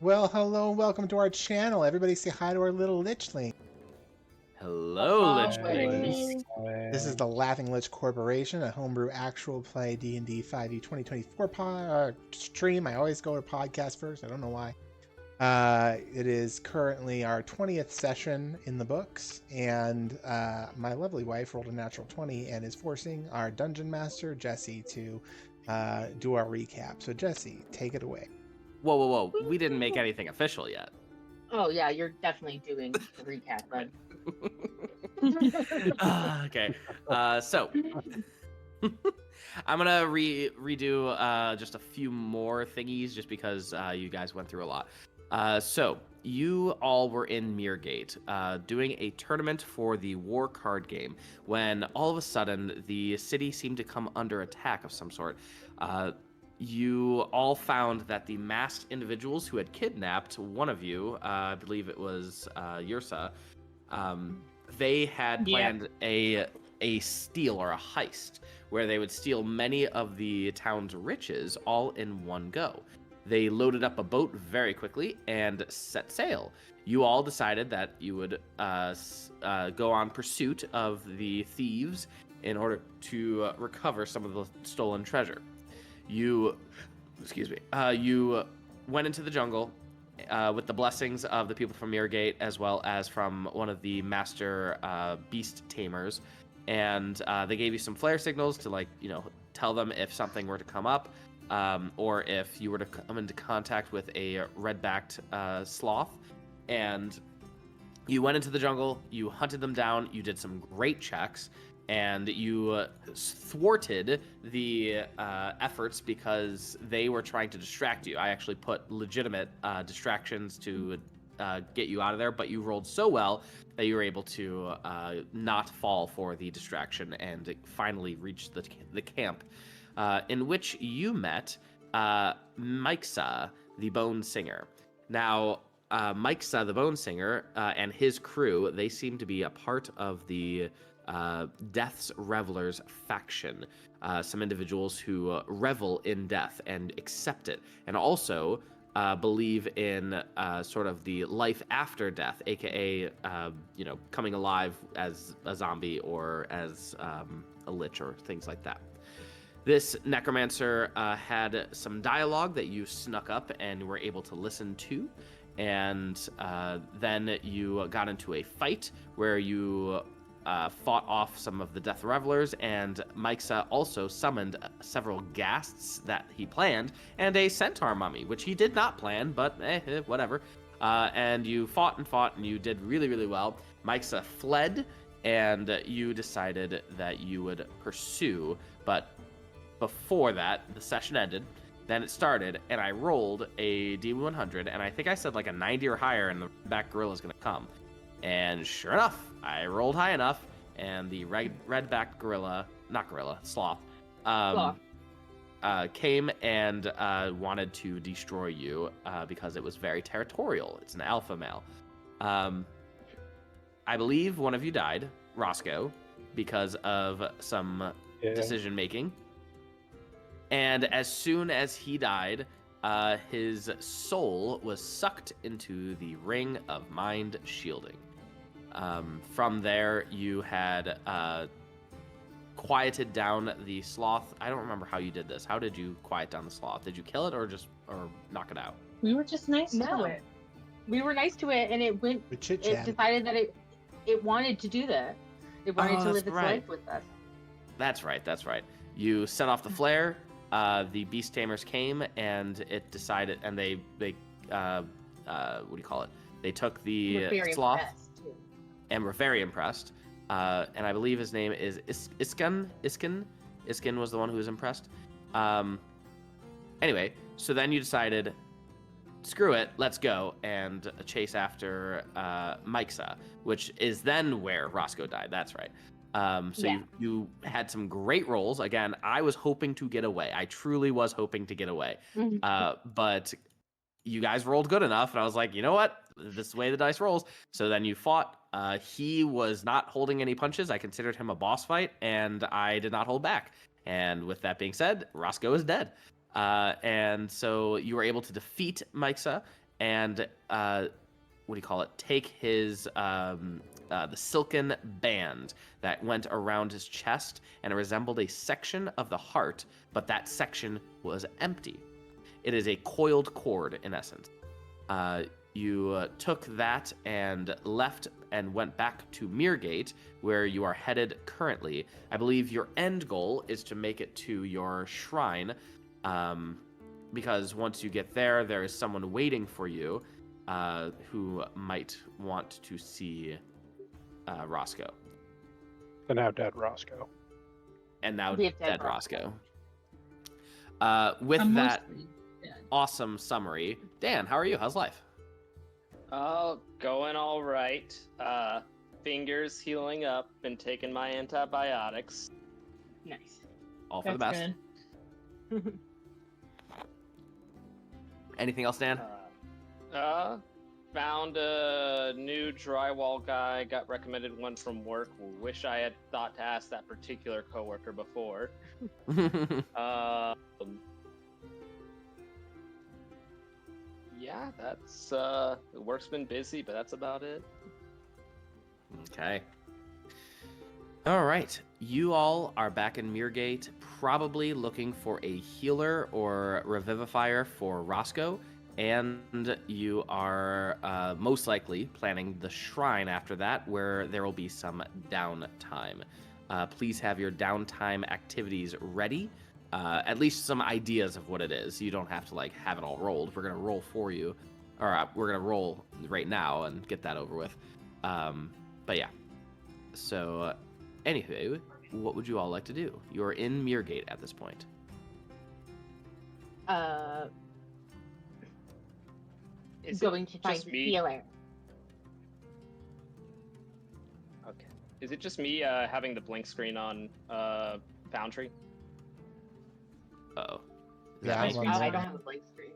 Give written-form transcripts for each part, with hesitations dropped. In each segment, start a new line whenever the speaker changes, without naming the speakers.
Well, hello and welcome to our channel. Everybody say hi to our little lichling.
Hello,
Lichlings.
This is the Laughing Lich Corporation, a homebrew actual play D&D 5e 2024 stream. I always go to podcast first. I don't know why. It is currently our 20th session in the books, and my lovely wife rolled a natural 20 and is forcing our dungeon master, Jesse, to do our recap. So, Jesse, take it away.
Whoa. We didn't make anything official yet.
Oh yeah, you're definitely doing the recap, bud.
Okay. So I'm gonna redo just a few more thingies just because you guys went through a lot. So you all were in Mirgate doing a tournament for the war card game when all of a sudden the city seemed to come under attack of some sort. You all found that the masked individuals who had kidnapped one of you, I believe it was Yersa, they had planned a steal or a heist where they would steal many of the town's riches all in one go. They loaded up a boat very quickly and set sail. You all decided that you would go on pursuit of the thieves in order to recover some of the stolen treasure. You went into the jungle with the blessings of the people from Mirgate, as well as from one of the master beast tamers, and they gave you some flare signals to tell them if something were to come up, or if you were to come into contact with a red-backed sloth. And you went into the jungle, you hunted them down, you did some great checks, and you thwarted the efforts because they were trying to distract you. I actually put legitimate distractions to get you out of there, but you rolled so well that you were able to not fall for the distraction and finally reach the camp, in which you met Mikesa, the Bone Singer. Now, Mikesa, the Bone Singer, and his crew, they seem to be a part of the Death's Revelers faction, some individuals who revel in death and accept it, and also believe in sort of the life after death, aka coming alive as a zombie or as a lich or things like that. This necromancer had some dialogue that you snuck up and were able to listen to, and then you got into a fight where you fought off some of the Death Revelers, and Mikesa also summoned several ghasts that he planned, and a centaur mummy, which he did not plan, but whatever. And you fought, and you did really, really well. Mikesa fled, and you decided that you would pursue, but before that, the session ended. Then it started, and I rolled a D100, and I think I said like a 90 or higher, and the back gorilla's gonna come. And sure enough, I rolled high enough, and the red-backed sloth, came and wanted to destroy you because it was very territorial. It's an alpha male. I believe one of you died, Roscoe, because of some decision making. And as soon as he died, his soul was sucked into the Ring of Mind Shielding. From there, you had quieted down the sloth. I don't remember how you did this. How did you quiet down the sloth? Did you kill it or knock it out?
We were just nice to it.
We were nice to it, and it went. It decided that it wanted to do that. It wanted to live its life with us.
That's right. You set off the flare. The beast tamers came, and it decided, and they what do you call it? They took the sloth and were very impressed. And I believe his name is Iskin. Iskin was the one who was impressed. Anyway, so then you decided, screw it, let's go and chase after Mikesa, which is then where Roscoe died. That's right. You had some great rolls. Again, I was hoping to get away. I truly was hoping to get away. But you guys rolled good enough, and I was like, you know what? This is the way the dice rolls. So then you fought. He was not holding any punches. I considered him a boss fight, and I did not hold back. And with that being said, Roscoe is dead. And so you were able to defeat Mikesa, and what do you call it? Take his the silken band that went around his chest, and it resembled a section of the heart, but that section was empty. It is a coiled cord, in essence. You took that and left and went back to Mirgate, where you are headed currently. I believe your end goal is to make it to your shrine, because once you get there, there is someone waiting for you who might want to see Roscoe.
The now dead Roscoe.
And now
We have
dead
dead
Roscoe. With
I'm
that
mostly dead.
awesome summary, Dan, how are you? How's life?
Oh, going all right. Fingers healing up. Been taking my antibiotics.
Nice.
All for the
That's
best.
good.
Anything else, Dan?
Found a new drywall guy. Got recommended one from work. Wish I had thought to ask that particular coworker before. Yeah, that's the work's been busy, but that's about it.
Okay. All right. You all are back in Mirgate, probably looking for a healer or revivifier for Roscoe, and you are most likely planning the shrine after that, where there will be some downtime. Please have your downtime activities ready. At least some ideas of what it is. You don't have to like have it all rolled. We're gonna roll for you, or we're gonna roll right now and get that over with. But yeah. So, anywho, what would you all like to do? You're in Mirgate at this point.
Is
Going
it
to find
just
the
me?
healer.
Okay. Is it just me having the blink screen on Foundry?
Uh-oh.
Yeah,
That
I'm
makes-
on
I
there.
don't have a blank screen.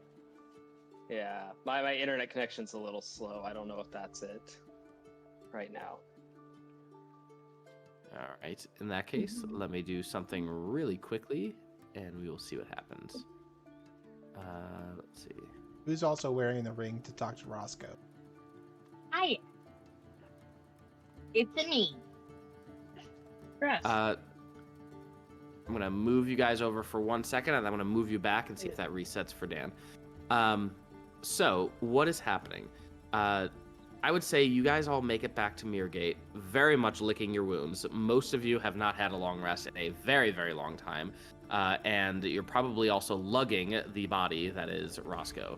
Yeah, my internet connection's a little slow. I don't know if that's it right now.
All right. In that case, let me do something really quickly, and we will see what happens. Let's see.
Who's also wearing the ring to talk to Roscoe?
Hi. It's a me.
Press.
I'm going to move you guys over for 1 second, and I'm going to move you back and see if that resets for Dan. So, what is happening? I would say you guys all make it back to Mirgate, very much licking your wounds. Most of you have not had a long rest in a very, very long time. And you're probably also lugging the body that is Roscoe.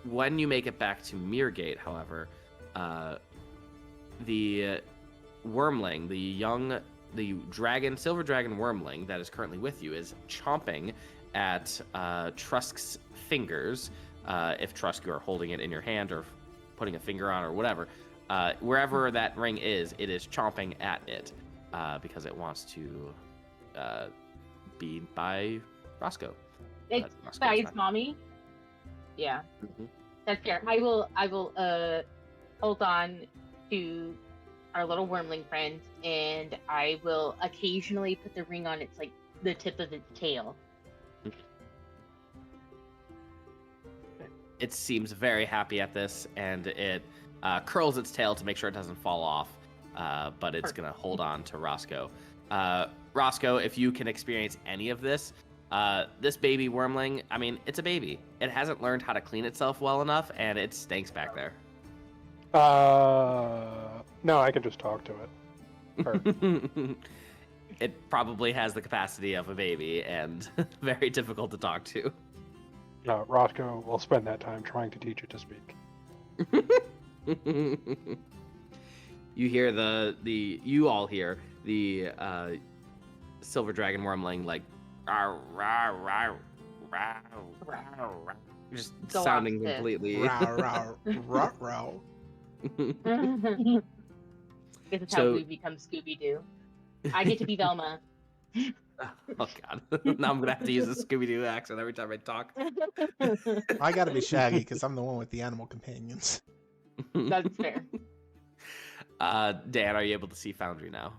When you make it back to Mirgate, however, the wormling, the dragon, silver dragon wormling that is currently with you is chomping at Trusk's fingers. If Trusk, you are holding it in your hand or putting a finger on or whatever, wherever that ring is, it is chomping at it because it wants to be by Roscoe.
It's
Roscoe's
besides
fine.
mommy. Yeah,
Mhm.
that's fair. I will hold on to our little wormling friend, and I will occasionally put the ring on its like the tip of its tail.
It seems very happy at this, and it curls its tail to make sure it doesn't fall off, but it's going to hold on to Roscoe. Roscoe, if you can experience any of this, this baby wormling, I mean, it's a baby. It hasn't learned how to clean itself well enough, and it stinks back there.
No, I can just talk to it. Or,
It probably has the capacity of a baby, and very difficult to talk to.
no, Roscoe will spend that time trying to teach it to speak.
You hear you all hear the silver dragon wormling like "Rawr, rawr, rawr, rawr, rawr," just
Go
sounding
off, sis.
completely.
Row, row, row.
This is
So-
how we become Scooby Doo. I get to be Velma.
Oh god! Now I'm gonna have to use a Scooby-Doo accent every time I talk.
I gotta be Shaggy because I'm the one with the animal companions.
That's fair.
Dan, are you able to see Foundry now?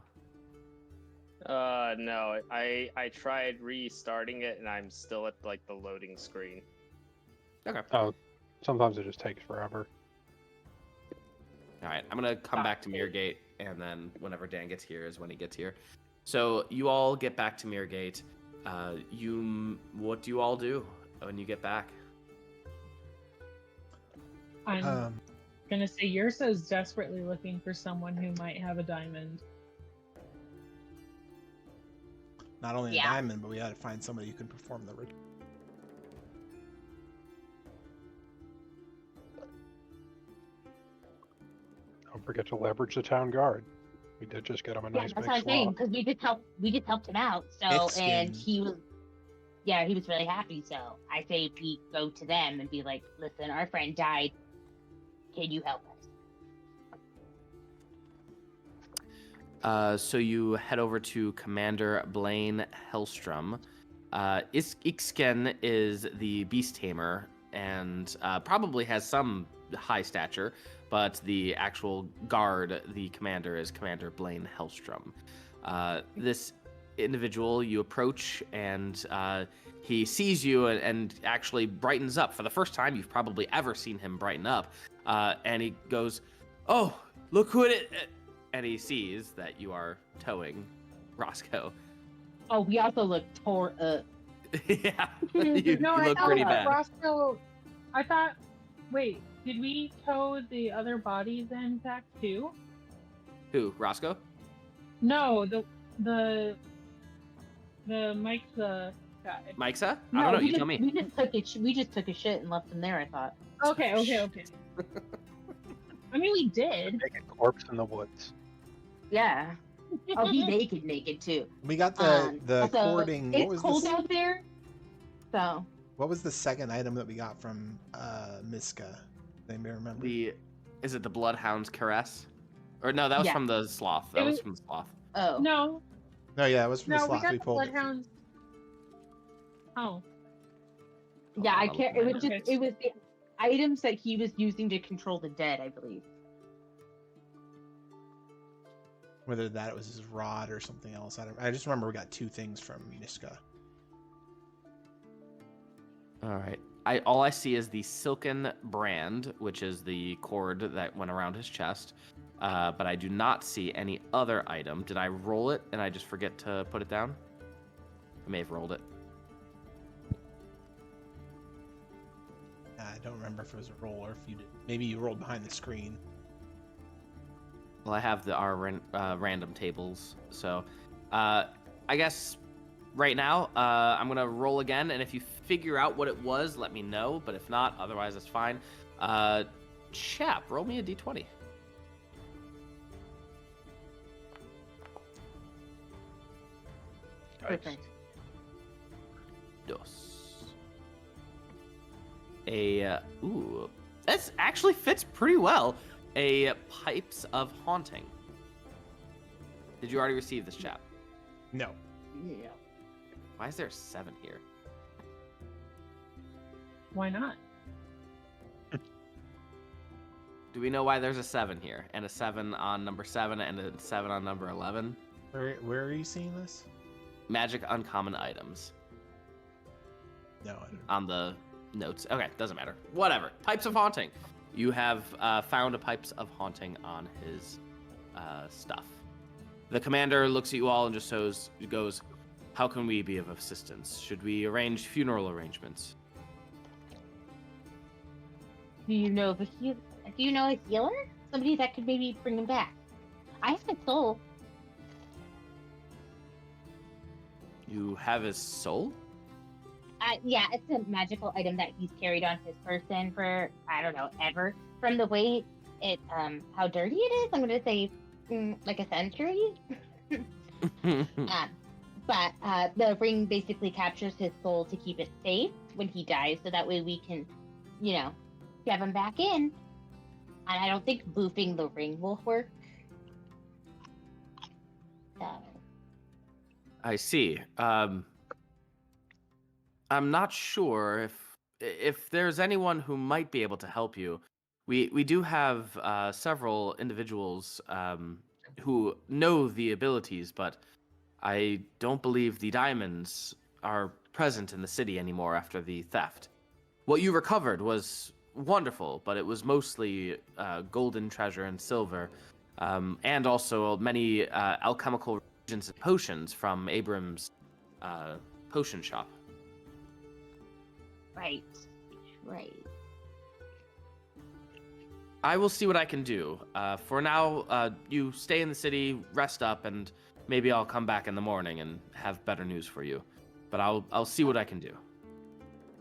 No, I tried restarting it and I'm still at like the loading screen.
Okay.
Oh, sometimes it just takes forever.
All right, I'm gonna come back to Mirrorgate, and then whenever Dan gets here is when he gets here. So you all get back to Mirrorgate. What do you all do when you get back?
I'm gonna say Yersa is desperately looking for someone who might have a diamond.
Not only a
Yeah.
diamond, but we got to find somebody who can perform the ritual.
Don't forget to leverage the town guard. We did just get him a
Yeah,
nice
that's
big
what I'm saying,
slot.
because we just helped him out. So,
Thick
and
skin.
he was really happy. So I say we go to them and be like, listen, our friend died. Can you help us?
So you head over to Commander Blaine Hellstrom. Ixken is the beast tamer and probably has some high stature, but the actual guard, the commander, is Commander Blaine Hellstrom. This individual you approach, and he sees you and actually brightens up. For the first time you've probably ever seen him brighten up, and he goes, "Oh, look who it is!" And he sees that you are towing Roscoe.
Oh, we also look tore up.
Yeah, you
I
look
thought
pretty
that
bad.
Roscoe. I thought. Wait, did we tow the other body then back too?
Who, Roscoe?
No, the Mike's guy.
Mixa? I
No,
don't know.
we
You
just,
tell me.
We just took a shit and left him there. I thought.
Okay. I mean, we did.
Naked corpse in the woods.
Yeah. Oh, he naked too.
We got the
Also,
cording. What
It's
was
cold
the
out there, so.
what was the second item that we got from Miska? Anybody remember?
Is it the Bloodhound's Caress? Or no, that was
Yeah.
from the Sloth. That was from the Sloth.
Oh.
No,
No, yeah, it was from the
we
slot.
got
We
the
pulled it.
bloodhounds. Oh,
Yeah, I
Hold on,
can't.
I'll
It was
look
just.
at
Okay.
It was the items that he was using to control the dead, I believe.
Whether that was his rod or something else. I just remember we got two things from Miska.
All right. All I see is the silken brand, which is the cord that went around his chest. But I do not see any other item. Did I roll it and I just forget to put it down? I may have rolled it.
I don't remember if it was a roll or if you did. Maybe you rolled behind the screen.
Well, I have our random tables, so I guess right now I'm gonna roll again, and if you figure out what it was, let me know. But if not, otherwise that's fine. Chap, roll me a d20.
Perfect.
Dos. Ooh, that actually fits pretty well. A Pipes of Haunting. Did you already receive this, Chap?
No.
Yeah.
Why is there a 7 here?
why not?
Do we know why there's a 7 here? And a 7 on number 7 and a 7 on number 11?
Where are you seeing this?
Magic uncommon items
No, I don't.
on the notes. Okay, doesn't matter. Whatever. Pipes of Haunting. You have found a Pipes of Haunting on his stuff. The commander looks at you all and just goes, "How can we be of assistance? Should we arrange funeral arrangements?"
Do you know a healer? Somebody that could maybe bring him back. I have a soul.
You have his soul?
Yeah, it's a magical item that he's carried on his person for, I don't know, ever. From the way it, how dirty it is, I'm gonna say, like a century. But the ring basically captures his soul to keep it safe when he dies, so that way we can, get him back in. And I don't think boofing the ring will work.
I see. I'm not sure if there's anyone who might be able to help you. We do have several individuals who know the abilities, but I don't believe the diamonds are present in the city anymore after the theft. What you recovered was wonderful, but it was mostly golden treasure and silver, and also many alchemical reagents and potions from Abram's potion shop.
Right. Right.
I will see what I can do. For now, you stay in the city, rest up, and maybe I'll come back in the morning and have better news for you. But I'll see what I can do.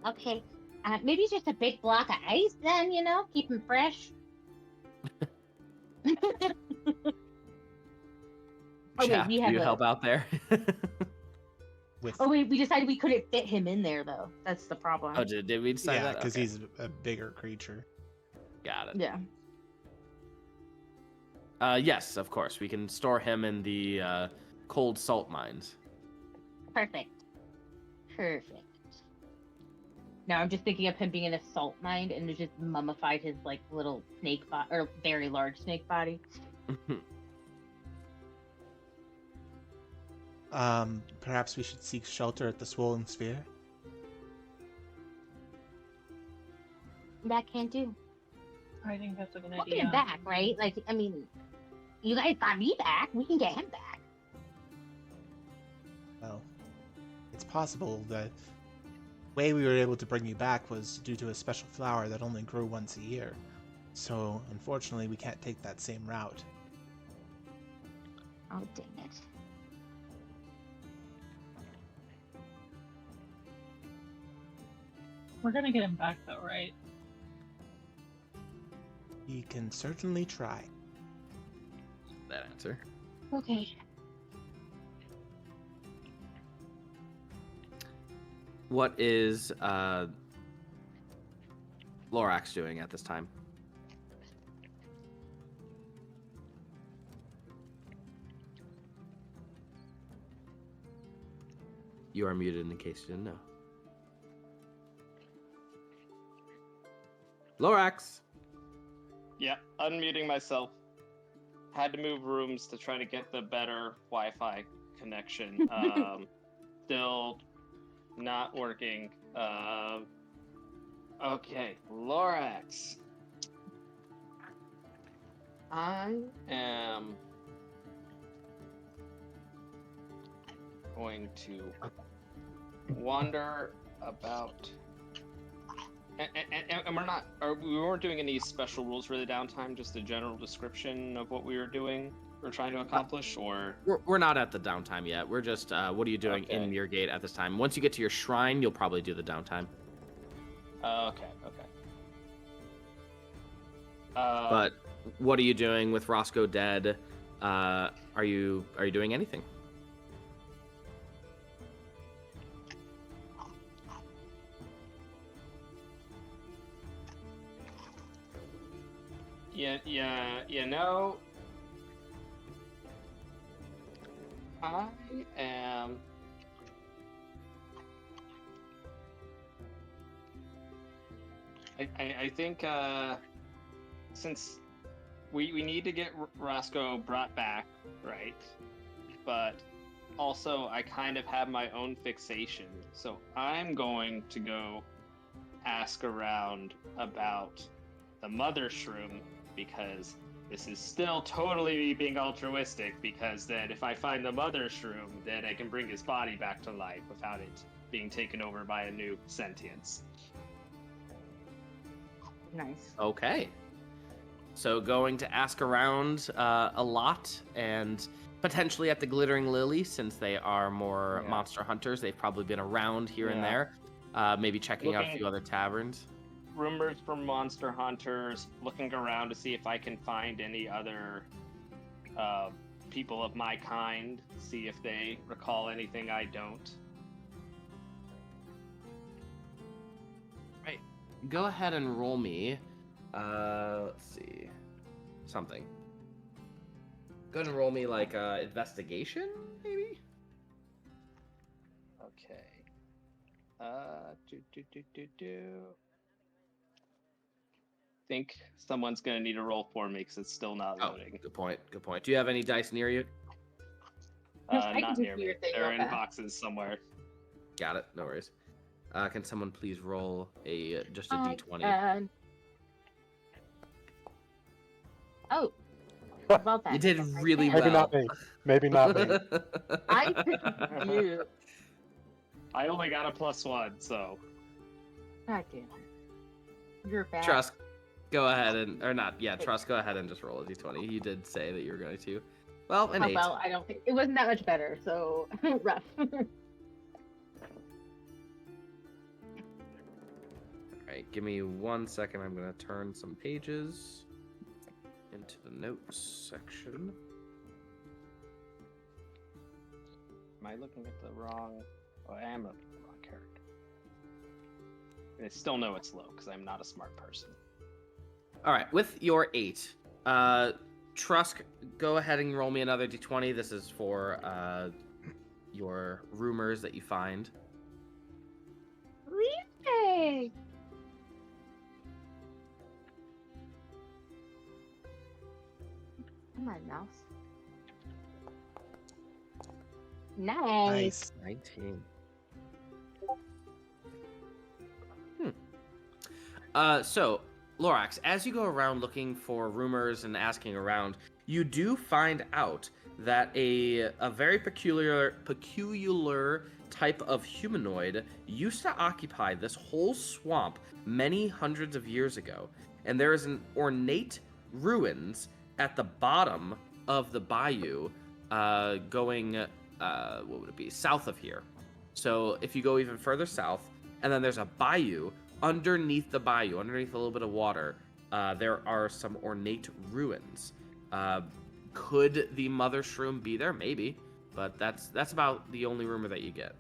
Okay. Maybe just a big block of ice then, keep them fresh.
Chap,
we
do
have
you help out there?
we decided we couldn't fit him in there, though. That's the problem.
Oh, did we decide
Yeah,
that?
because
Okay.
he's a bigger creature.
Got it.
Yeah.
Yes, of course. We can store him in the cold salt mines.
Perfect. Now I'm just thinking of him being in a salt mine and just mummified his little snake body or very large snake body.
Perhaps we should seek shelter at the Swollen Sphere.
That can't do.
I think that's a good
We'll get
idea.
him back, right? You guys got me back. We can get him back.
Well, it's possible the way we were able to bring you back was due to a special flower that only grew once a year. So, unfortunately, we can't take that same route.
Oh, dang it.
We're gonna get him back though, right?
We can certainly try.
That answer.
Okay.
What is Lorax doing at this time? You are muted in case you didn't know. Lorax!
Yeah, unmuting myself. Had to move rooms to try to get the better Wi-Fi connection. Still not working. Okay, Lorax. I am going to wander about. And we're not, or we weren't doing any special rules for the downtime, just a general description of what we were doing or trying to accomplish, or?
We're not at the downtime yet. We're just, what are you doing in
Okay.
your gate at this time? Once you get to your shrine, you'll probably do the downtime.
Okay.
But what are you doing with Roscoe dead? Are you doing anything?
Yeah, I am. I think since we need to get Roscoe brought back, right? But also I kind of have my own fixation, so I'm going to go ask around about the mother shroom, because this is still totally me being altruistic, because then if I find the mother shroom, then I can bring his body back to life without it being taken over by a new sentience.
Nice.
Okay. So going to ask around a lot, and potentially at the Glittering Lily, since they are more monster hunters. They've probably been around here and there. Maybe checking out a few other taverns.
Rumors from monster hunters, looking around to see if I can find any other people of my kind, see if they recall anything I don't.
Right. Go ahead and roll me. Let's see. Something. Go ahead and roll me like investigation, maybe?
Okay. Think someone's gonna need a roll for me because it's still not loading.
Good point. Good point. Do you have any dice near you?
I can
Not
do
near me.
weird thing
They're
real
in
fast.
boxes somewhere.
Got it. No worries. Can someone please roll just a
I
d20?
can. Oh, about that.
You did
I guess I
really
can.
Maybe
well.
not me. Maybe not me.
I do.
I only got a +1, so.
God damn it. You're bad.
Trusk, go ahead Trusk, go ahead and just roll a d20. You did say that you were going to. Well, an 8.
Well, I don't think it wasn't that much better, so rough.
Alright, give me 1 second. I'm going to turn some pages into the notes section.
Am I looking at the wrong? Oh, I am looking at the wrong character. I still know it's low because I'm not a smart person.
Alright, with your 8, Trusk, go ahead and roll me another d20. This is for your rumors that you find.
Really? Come on, mouse. Nice.
19. So, Lorax, as you go around looking for rumors and asking around, you do find out that a very peculiar type of humanoid used to occupy this whole swamp many hundreds of years ago, and there is an ornate ruins at the bottom of the bayou, going what would it be, south of here. So if you go even further south, and then there's a bayou. Underneath the bayou, underneath a little bit of water, there are some ornate ruins. Could the mother shroom be there? Maybe, but that's about the only rumor that you get.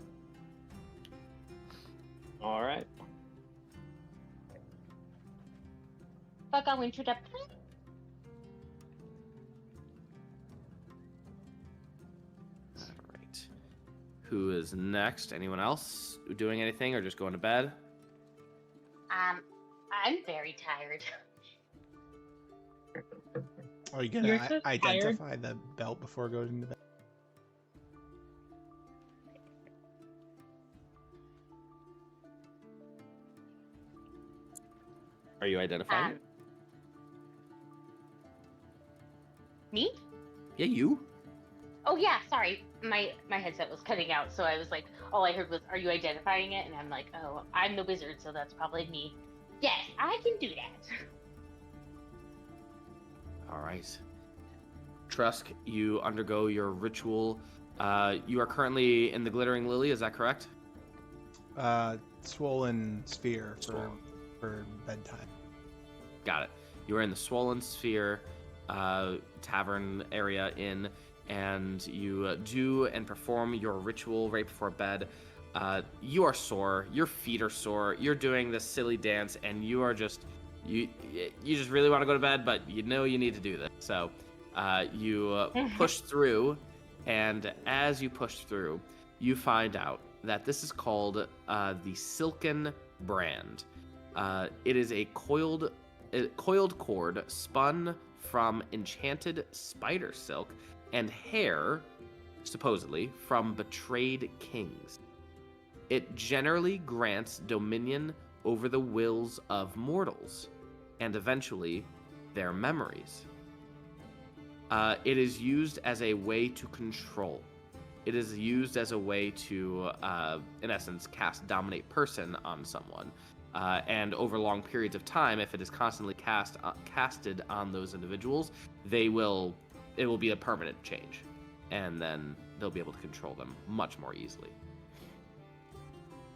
All right.
Fuck, I went to the
All right. Who is next? Anyone else doing anything or just going to bed?
I'm very tired.
Are you
You're
gonna
so
identify the belt before going into bed?
Are you identifying it?
Me?
Yeah, you.
Oh yeah, sorry. My headset was cutting out, so I was like, all I heard was, "Are you identifying it?" And I'm like, "Oh, I'm the wizard, so that's probably me." Yes, I can do that.
All right. Trusk, you undergo your ritual. You are currently in the Glittering Lily, is that correct?
Swollen sphere
Swollen.
for bedtime.
Got it. You are in the Swollen Sphere tavern area inn, and you do and perform your ritual right before bed. You are sore. Your feet are sore. You're doing this silly dance, and you are just you just really want to go to bed, but you know you need to do this. So you push through, and as you push through, you find out that this is called the Silken Brand. It is a coiled cord spun from enchanted spider silk and hair, supposedly, from betrayed kings. It generally grants dominion over the wills of mortals, and eventually their memories. It is used as a way to control. It is used as a way to, in essence, cast Dominate Person on someone. And over long periods of time, if it is constantly casted on those individuals, it will be a permanent change. And then they'll be able to control them much more easily.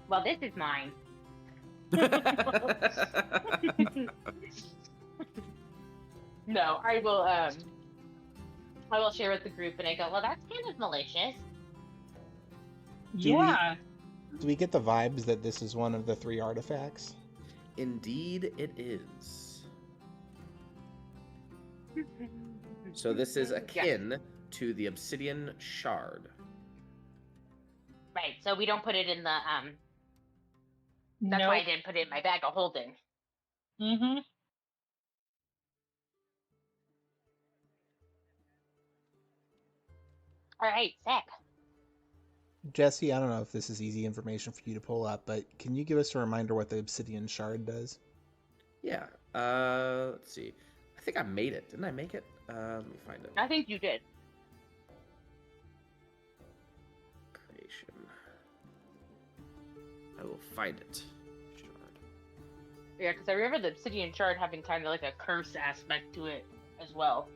Well, this is mine. No, I will share with the group, and I go, well, that's kind of malicious.
Yeah.
Do we get the vibes that this is one of the 3 artifacts?
Indeed, it is. So this is akin to the obsidian shard.
Right, so we don't put it in the that's why I didn't put it in my bag of holding.
Mm-hmm.
All right, sick.
Jesse, I don't know if this is easy information for you to pull up, but can you give us a reminder what the obsidian shard does?
Yeah. Let's see. I think I made it. Didn't I make it? Let me find it.
I think you did.
Creation. I will find it. Shard.
Yeah, because I remember the obsidian shard having kind of like a curse aspect to it as well.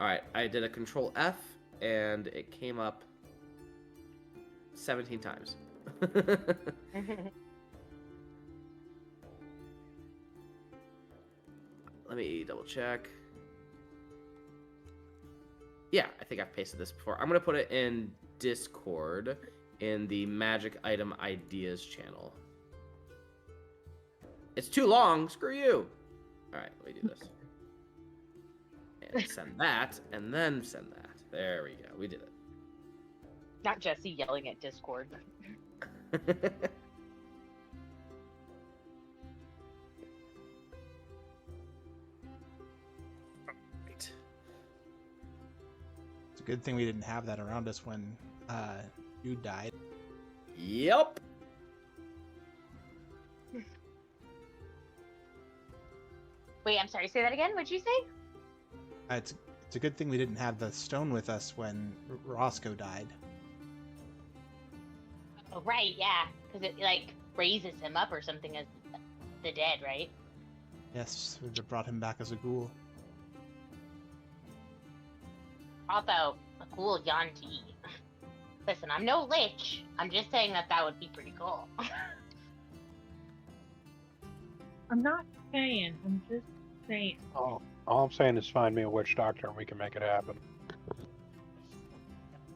All right, I did a Control F, and it came up 17 times. Let me double check. Yeah, I think I've pasted this before. I'm gonna put it in Discord in the Magic Item Ideas channel. It's too long. Screw you. All right, let me do this. And send that, and then send that. There we go. We did it.
Not Jesse yelling at Discord.
Right.
It's a good thing we didn't have that around us when you died.
Yep.
Wait, I'm sorry. Say that again. What'd you say?
It's a good thing we didn't have the stone with us when Roscoe died.
Oh, right. Yeah, because it like raises him up or something as the dead, right?
Yes, we brought him back as a ghoul.
Also, a cool Yuan. Listen, I'm no lich. I'm just saying that would be pretty cool.
I'm not saying. I'm just saying.
All I'm saying is find me a witch doctor and we can make it happen.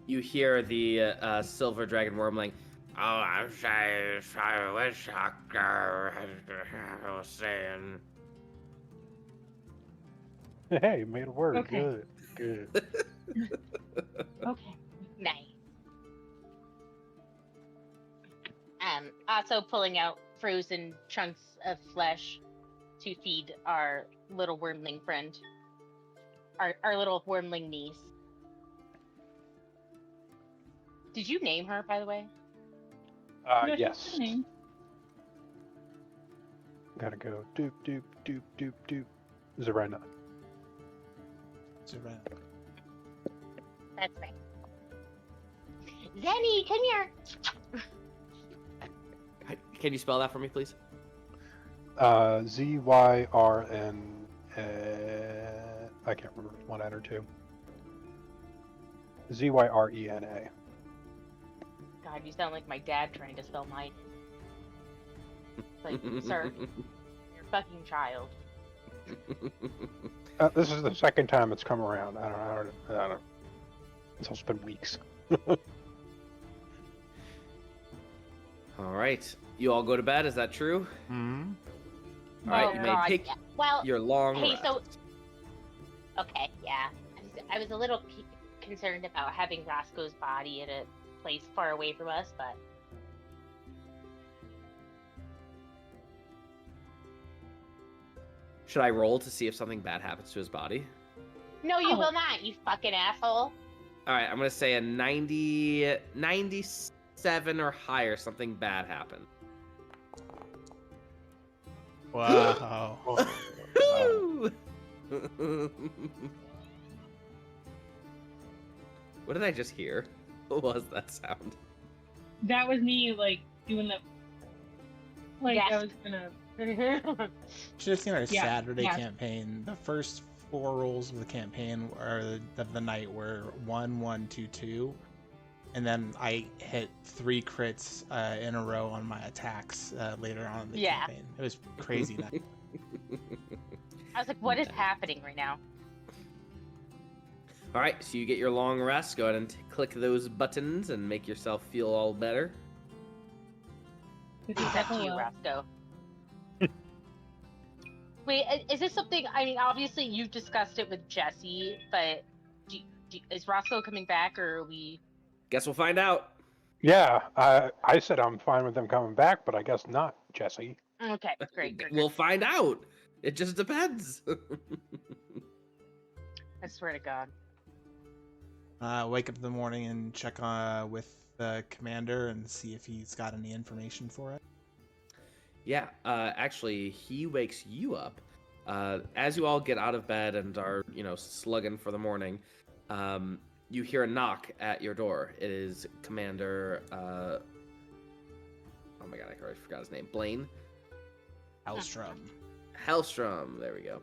You hear the silver dragon wormling. Oh, I'm sorry, witch doctor. I was saying.
Hey, you made it work.
Okay.
Good.
Okay.
Nice. Also pulling out frozen chunks of flesh to feed our little wormling friend. Our little wormling niece. Did you name her, by the way?
Yeah,
Yes.
she's listening.
Gotta go. Doop, doop, doop, doop, doop. Zarena.
That's right. Zenny, come here.
Can you spell that for me, please?
ZYRN. I can't remember if it's one N or two. ZYRENA.
God, you sound like my dad trying to spell mine. Like, sir, you're a fucking child.
This is the second time it's come around. I don't know. It's been weeks.
All right. You all go to bed. Is that true?
Hmm.
All right.
Oh,
You may
God,
take
yeah. Well,
your long
hey,
rest.
so okay, yeah. I was a little concerned about having Roscoe's body at a place far away from us, but
Should I roll to see if something bad happens to his body?
no, you
Oh.
will not, you fucking asshole.
All right. I'm going to say a 97 or higher, something bad happened.
Wow.
Woo! What did I just hear? What was that sound?
That was me, like, doing the. Like, I
Yes.
was gonna.
Should have seen our
Yeah,
Saturday
yeah.
campaign. The first 4 rolls of the campaign or the night were 1, 1, 2, 2, and then I hit 3 crits in a row on my attacks later on in the
Yeah.
campaign. It was crazy. Night.
I was like, what is happening right now?
All right, so you get your long rest. Go ahead and click those buttons and make yourself feel all better.
Except you, Roscoe. Wait, is this something? I mean, obviously you've discussed it with Jesse, but is Roscoe coming back, or are we?
Guess we'll find out.
Yeah, I said I'm fine with them coming back, but I guess not, Jesse.
Okay, great.
We'll find out. It just depends.
I swear to God.
Wake up in the morning and check with the commander and see if he's got any information for it.
Yeah, actually, he wakes you up. As you all get out of bed and are, slugging for the morning, you hear a knock at your door. It is Commander, oh my god, I already forgot his name. Blaine?
Hellstrom.
Hellstrom, there we go.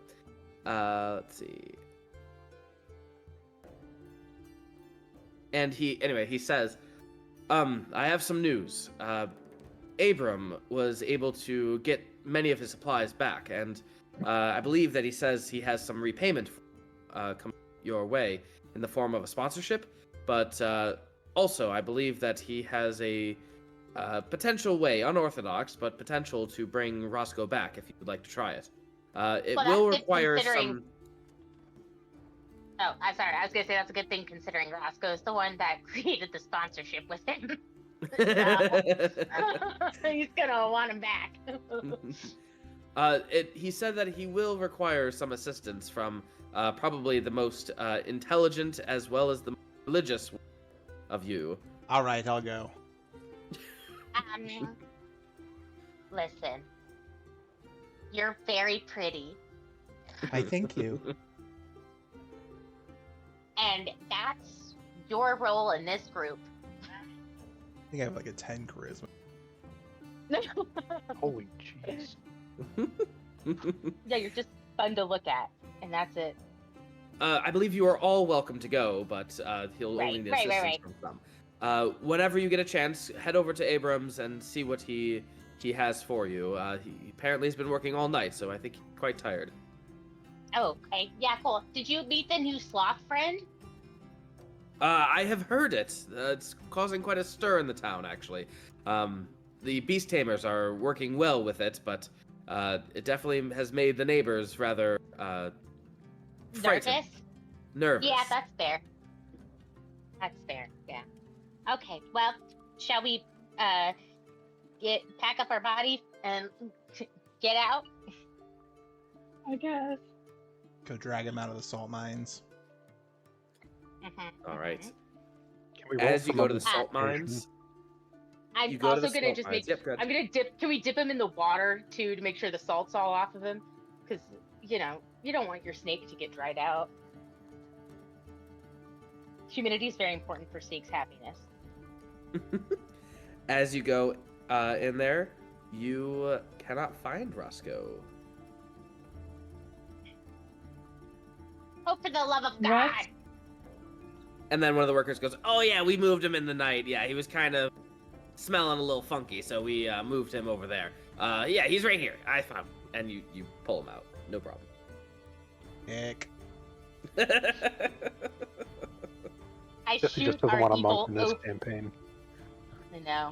Let's see. And he says, I have some news. Abram was able to get many of his supplies back, and I believe that he says he has some repayment come your way in the form of a sponsorship, but also I believe that he has a potential way, unorthodox, but potential to bring Roscoe back if you would like to try it. It will require some...
Oh, I'm sorry. I was going to say that's a good thing considering Roscoe's the one that created the sponsorship with him. So, he's going to want him back.
He said that he will require some assistance from probably the most intelligent as well as the religious of you.
All right, I'll go.
Listen. You're very pretty.
I thank you.
And that's your role in this group.
I think I have like a 10 charisma.
Holy jeez.
Yeah, you're just fun to look at, and that's it.
I believe you are all welcome to go, but he'll only need assistance from some. Whenever you get a chance, head over to Abrams and see what he has for you. He apparently has been working all night, so I think he's quite tired.
Oh, okay. Yeah, cool. Did you meet the new sloth friend?
I have heard it. It's causing quite a stir in the town, actually. The beast tamers are working well with it, but it definitely has made the neighbors rather frightened. Nervous?
Yeah, that's fair. That's fair, yeah. Okay, well, shall we pack up our body and get out?
I guess.
Go drag him out of the salt mines.
All right.
Can we roll
As you
for
go to the
modification?
salt mines,
I'm
You go to
also
the
gonna
salt
just
mines.
make.
Yep, good.
I'm gonna dip. Can we dip him in the water too to make sure the salt's all off of him? Because you don't want your snake to get dried out. Humidity is very important for snake's happiness.
as you go in there, you cannot find Roscoe.
Oh, for the love of God!
What?
And then one of the workers goes, "Oh yeah, we moved him in the night. Yeah, he was kind of smelling a little funky, so we moved him over there. Yeah, he's right here. I found him." And you pull him out. No problem.
Ick.
I
Jesse
shoot
just doesn't
our
want a
evil.
monk in this campaign.
I know.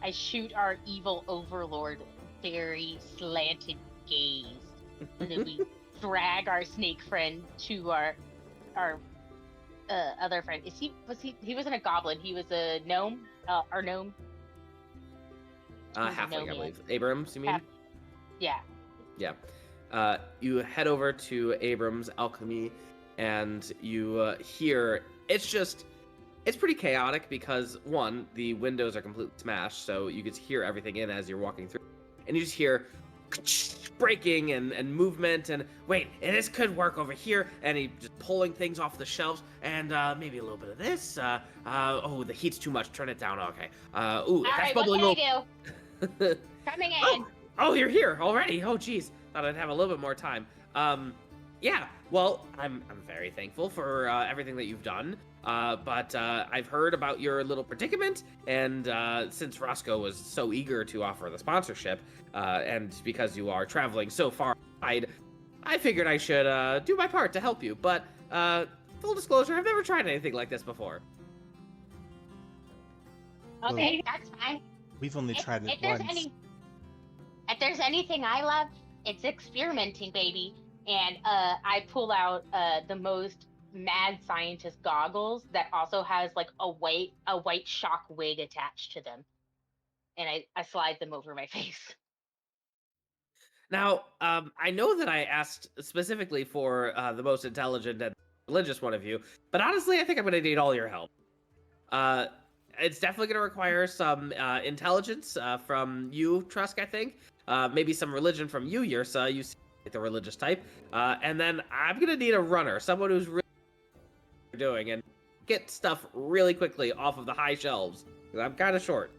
I shoot our evil overlord very slanted gaze, and then we drag our snake friend to our other friend. He wasn't a goblin. He was a gnome. Our gnome.
Halfling, I
Gnome,
believe. Abrams, you mean?
Half- Yeah.
Yeah. You head over to Abrams Alchemy, and you hear it's pretty chaotic because one, the windows are completely smashed, so you get to hear everything in as you're walking through, and you just hear breaking and movement, and wait, and this could work over here, and he just pulling things off the shelves, and maybe a little bit of this. Oh, the heat's too much. Turn it down. Okay. Ooh,
All
that's
right. What
bubbling
can I do? Coming in.
Oh, you're here already. Oh, geez. Thought I'd have a little bit more time. Yeah. Well, I'm very thankful for everything that you've done. But I've heard about your little predicament, and since Roscoe was so eager to offer the sponsorship, and because you are traveling so far wide, I figured I should do my part to help you. But full disclosure, I've never tried anything like this before.
Okay, that's fine.
We've only tried it
If
once.
if there's anything I love, it's experimenting, baby. And I pull out the most mad scientist goggles that also has like a white shock wig attached to them, and I slide them over my face.
Now, I know that I asked specifically for the most intelligent and religious one of you. But honestly, I think I'm going to need all your help. It's definitely going to require some intelligence from you, Trusk, I think. Maybe some religion from you, Yersa. You seem like the religious type. And then I'm going to need a runner, someone who's really doing and get stuff really quickly off of the high shelves. Because I'm kind of short.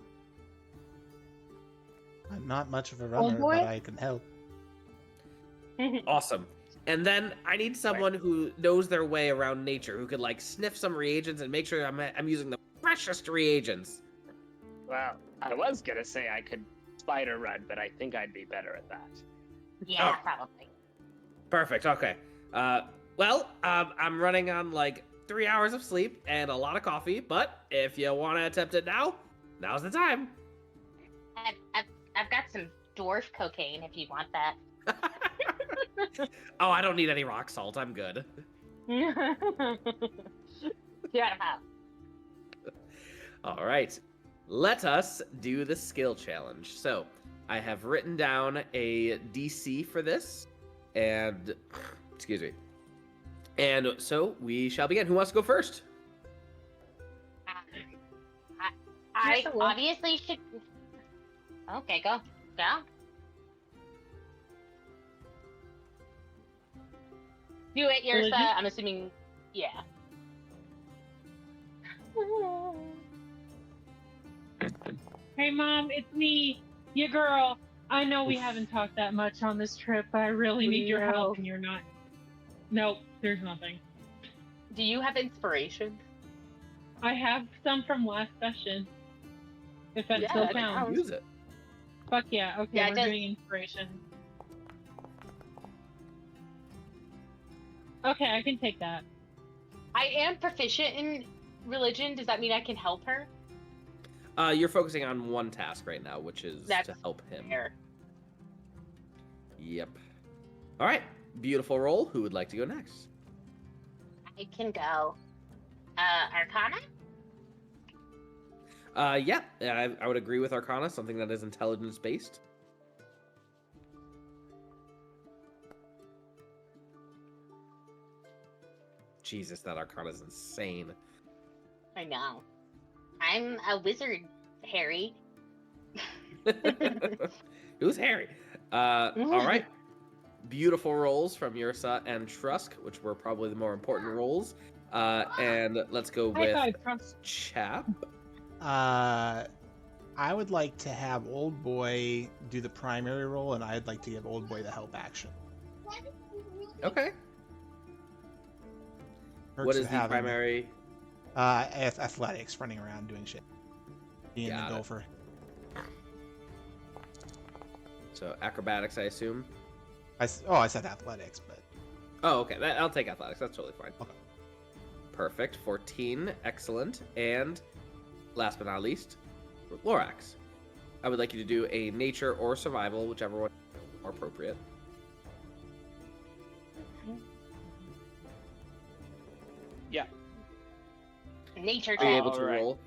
I'm not much of a
Old
runner,
boy?
but I can help.
Awesome. And then I need someone who knows their way around nature, who could like sniff some reagents and make sure I'm using the freshest reagents.
Well, I was gonna say I could spider run, but I think I'd be better at that.
Yeah,
Oh.
probably.
Perfect. Okay. I'm running on like 3 hours of sleep and a lot of coffee, but if you want to attempt it now, now's the time.
I've got some dwarf cocaine if you want that.
Oh, I don't need any rock salt. I'm good.
Yeah,
All right. Let us do the skill challenge. So, I have written down a DC for this, and excuse me. And so we shall begin. Who wants to go first?
I
Yersa will.
obviously should. Okay, go. Do it, Yersa.
Religion?
I'm assuming. Yeah.
Hey, Mom, it's me, your girl. I know we haven't talked that much on this trip, but I really need your help, and you're not. Nope, there's nothing.
Do you have inspiration?
I have some from last session. If that still
that
counts.
counts.
Use it.
Fuck yeah, okay,
Yeah, it
we're
does.
doing inspiration. Okay, I can take that.
I am proficient in religion. Does that mean I can help her?
You're focusing on one task right now, which is
That's
to help him.
fair.
Yep. All right. Beautiful roll. Who would like to go next?
I can go. Arcana?
Yeah, I would agree with Arcana, something that is intelligence based. Jesus, that Arcana is insane.
I know. I'm a wizard, Harry.
Who's Harry? All right. Beautiful rolls from Yersa and Trusk, which were probably the more important rolls. And let's go
High
with
five, Trusk.
Chap.
I would like to have Old Boy do the primary role, and I'd like to give Old Boy the help action.
Okay.
Perks
What
of
is the
having,
primary?
athletics, running around doing shit. Being the
Got it.
gopher.
So acrobatics, I assume.
I said athletics, but
Oh, okay. I'll take athletics. That's totally fine.
Okay.
Perfect. 14. Excellent. And last but not least, Lorax. I would like you to do a nature or survival, whichever one is more appropriate.
Yeah.
Nature
Are you
check.
able to
Alright.
roll?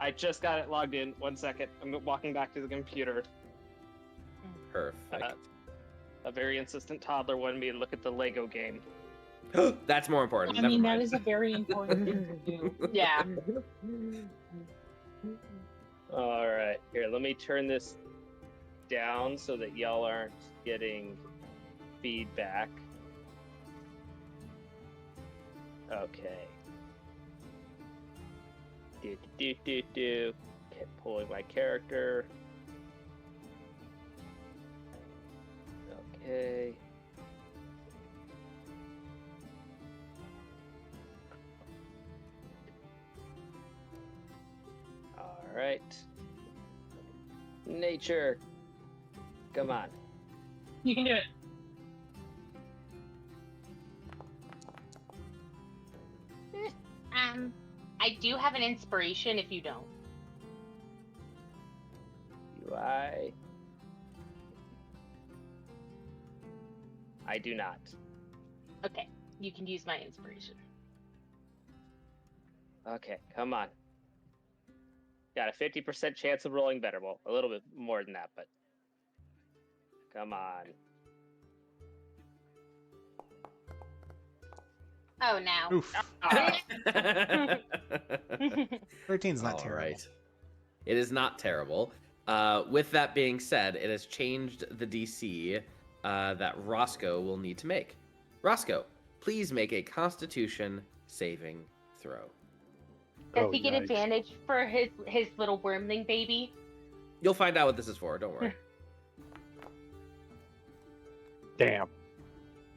I just got it logged in. 1 second. I'm walking back to the computer.
Perfect.
A very insistent toddler wanted me to look at the Lego game.
That's more important.
I
Never
mean, that
mind.
is a very important thing to do.
Yeah.
All right, here, let me turn this down so that y'all aren't getting feedback. Okay. Do. Kept pulling my character. Okay. All right. Nature. Come on.
You can do it.
I do have an inspiration if you don't.
UI. I do not.
Okay, you can use my inspiration.
Okay, come on. Got a 50% chance of rolling better. Well, a little bit more than that, but come on.
Oh no.
Oof. 13's not
All
terrible.
right. It is not terrible. With that being said, it has changed the DC that Roscoe will need to make. Roscoe, please make a Constitution saving throw.
Does
Oh,
he get
yikes.
advantage for his little wormling baby?
You'll find out what this is for. Don't worry.
Damn.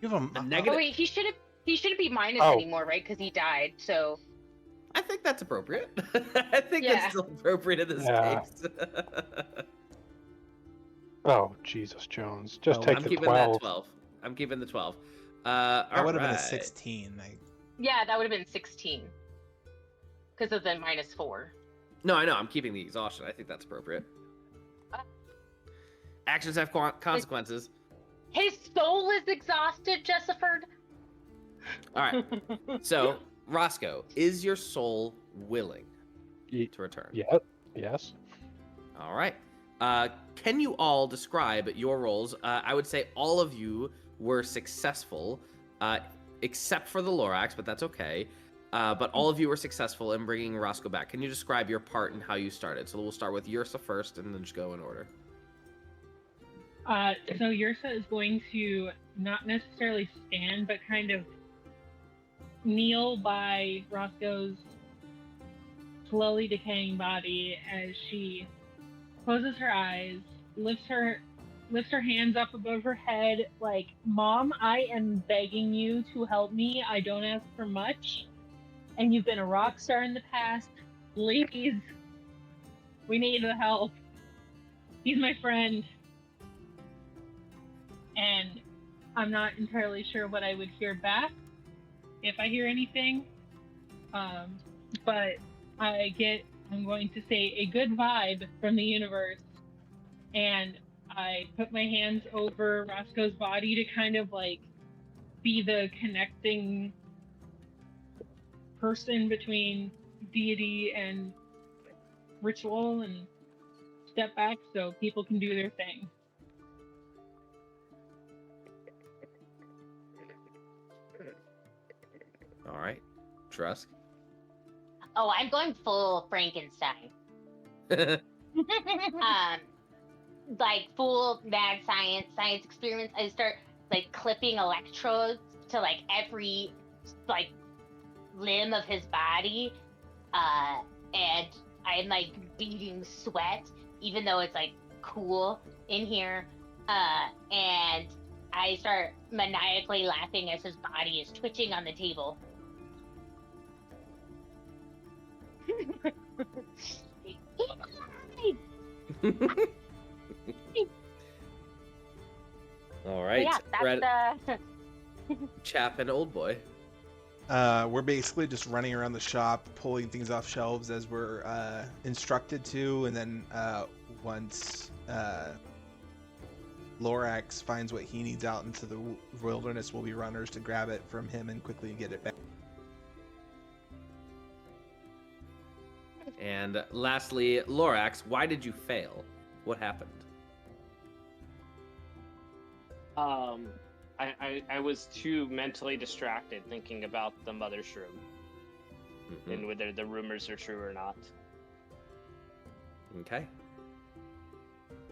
You have
A
a
negative.
Oh wait, he shouldn't be minus
Oh.
anymore, right? Because he died. So
I think that's appropriate. I think
Yeah.
that's still appropriate in this
Yeah.
case.
Oh, Jesus, Jones. Just
Oh,
take
I'm
the
keeping
12.
that 12. I'm keeping the 12.
that would have been a
alright.
16.
yeah, that would have been 16 because of the -4.
No, I know. I'm keeping the exhaustion. I think that's appropriate. Actions have consequences.
His soul is exhausted, Jessiford.
All right. So, Roscoe, is your soul willing
Ye-
to return?
Yeah. Yes.
All right. Can you all describe your roles? I would say all of you were successful, except for the Lorax, but that's okay. But all of you were successful in bringing Roscoe back. Can you describe your part and how you started? So we'll start with Yersa first, and then just go in order.
So Yersa is going to not necessarily stand, but kind of kneel by Roscoe's slowly decaying body as she closes her eyes, lifts her hands up above her head, like, "Mom, I am begging you to help me. I don't ask for much, and you've been a rock star in the past. Please, we need the help. He's my friend." And I'm not entirely sure what I would hear back if I hear anything. But I'm going to say a good vibe from the universe. And I put my hands over Roscoe's body to kind of like be the connecting person between deity and ritual, and step back so people can do their thing.
All right. Trusk.
Oh, I'm going full Frankenstein. Like full mad science experiments. I start like clipping electrodes to like every like limb of his body, and I'm like beating sweat, even though it's like cool in here, and I start maniacally laughing as his body is twitching on the table.
All right.
Yeah,
Red,
that's
Chap, and Old Boy.
We're basically just running around the shop, pulling things off shelves as we're instructed to, and then once Lorax finds what he needs out into the wilderness, we'll be runners to grab it from him and quickly get it back.
And lastly, Lorax, why did you fail? What happened?
I was too mentally distracted thinking about the mother shroom
Mhm.
and whether the rumors are true or not.
Okay.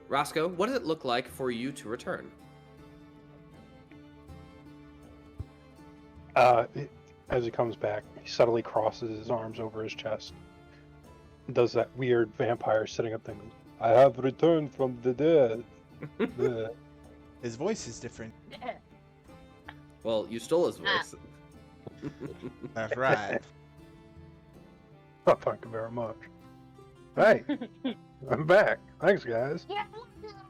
Roscoe, what does it look like for you to return?
As he comes back, he subtly crosses his arms over his chest. Does that weird vampire sitting up thing. I have returned from the dead. Bleh.
His voice is different.
Well, you stole his voice.
That's right.
Oh, thank you very much. Hey, I'm back. Thanks, guys.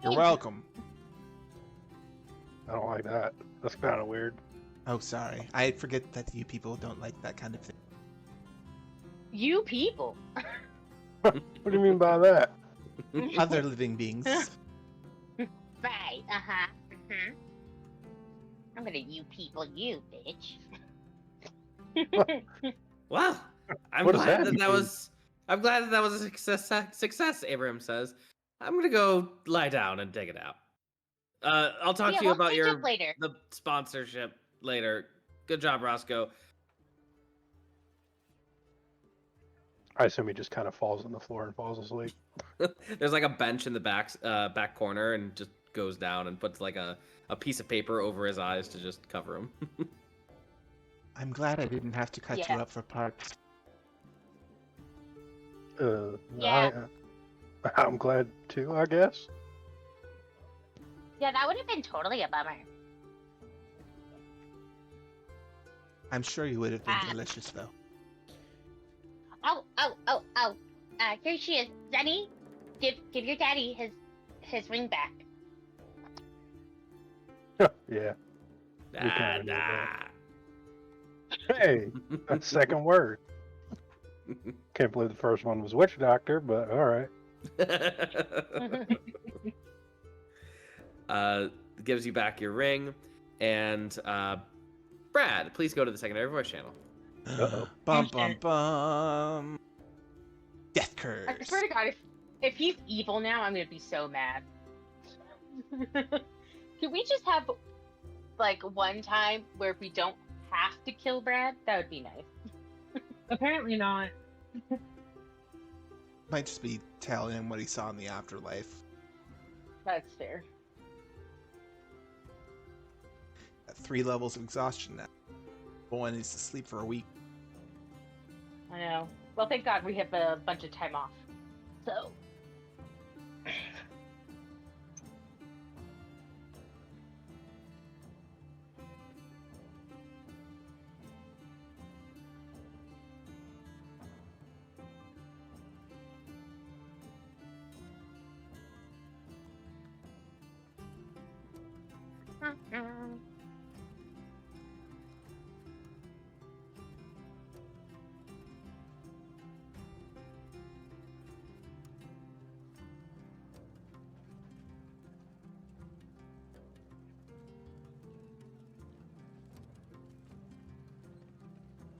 You're welcome.
I don't like that. That's kind of weird.
Oh, sorry. I forget that you people don't like that kind of thing.
You people.
What do you mean by that?
Other living beings.
Right, uh-huh. Mm-hmm. I'm gonna you people you, bitch.
Well, I'm
What does
glad
that
that
mean?
was. I'm glad that was a success. Abraham says. I'm gonna go lie down and take it out. I'll talk
Yeah,
to you
we'll
about
catch
your
up later.
the sponsorship later. Good job, Roscoe.
I assume he just kind of falls on the floor and falls asleep.
There's like a bench in the back corner, and just goes down and puts like a piece of paper over his eyes to just cover him.
I'm glad I didn't have to cut
Yeah.
you up for parts.
Yeah.
I'm glad too, I guess.
Yeah, that would have been totally a bummer.
I'm sure you would have been
Ah.
delicious, though.
Oh. Here she is. Zenny, give your daddy his ring back.
Yeah. We kinda knew that.
Nah.
Hey, a second word. Can't believe the first one was witch doctor, but all right.
Gives you back your ring, and Brad, please go to the secondary voice channel.
Uh-oh.
Bum,
Oh,
bum,
shit.
bum. Death curse.
I swear to God, if he's evil now, I'm gonna be so mad. Could we just have like one time where we don't have to kill Brad? That would be nice.
Apparently not.
Might just be telling him what he saw in the afterlife.
That's fair.
At 3 levels of exhaustion now. Boy needs to sleep for a week.
I know. Well, thank God we have a bunch of time off. So.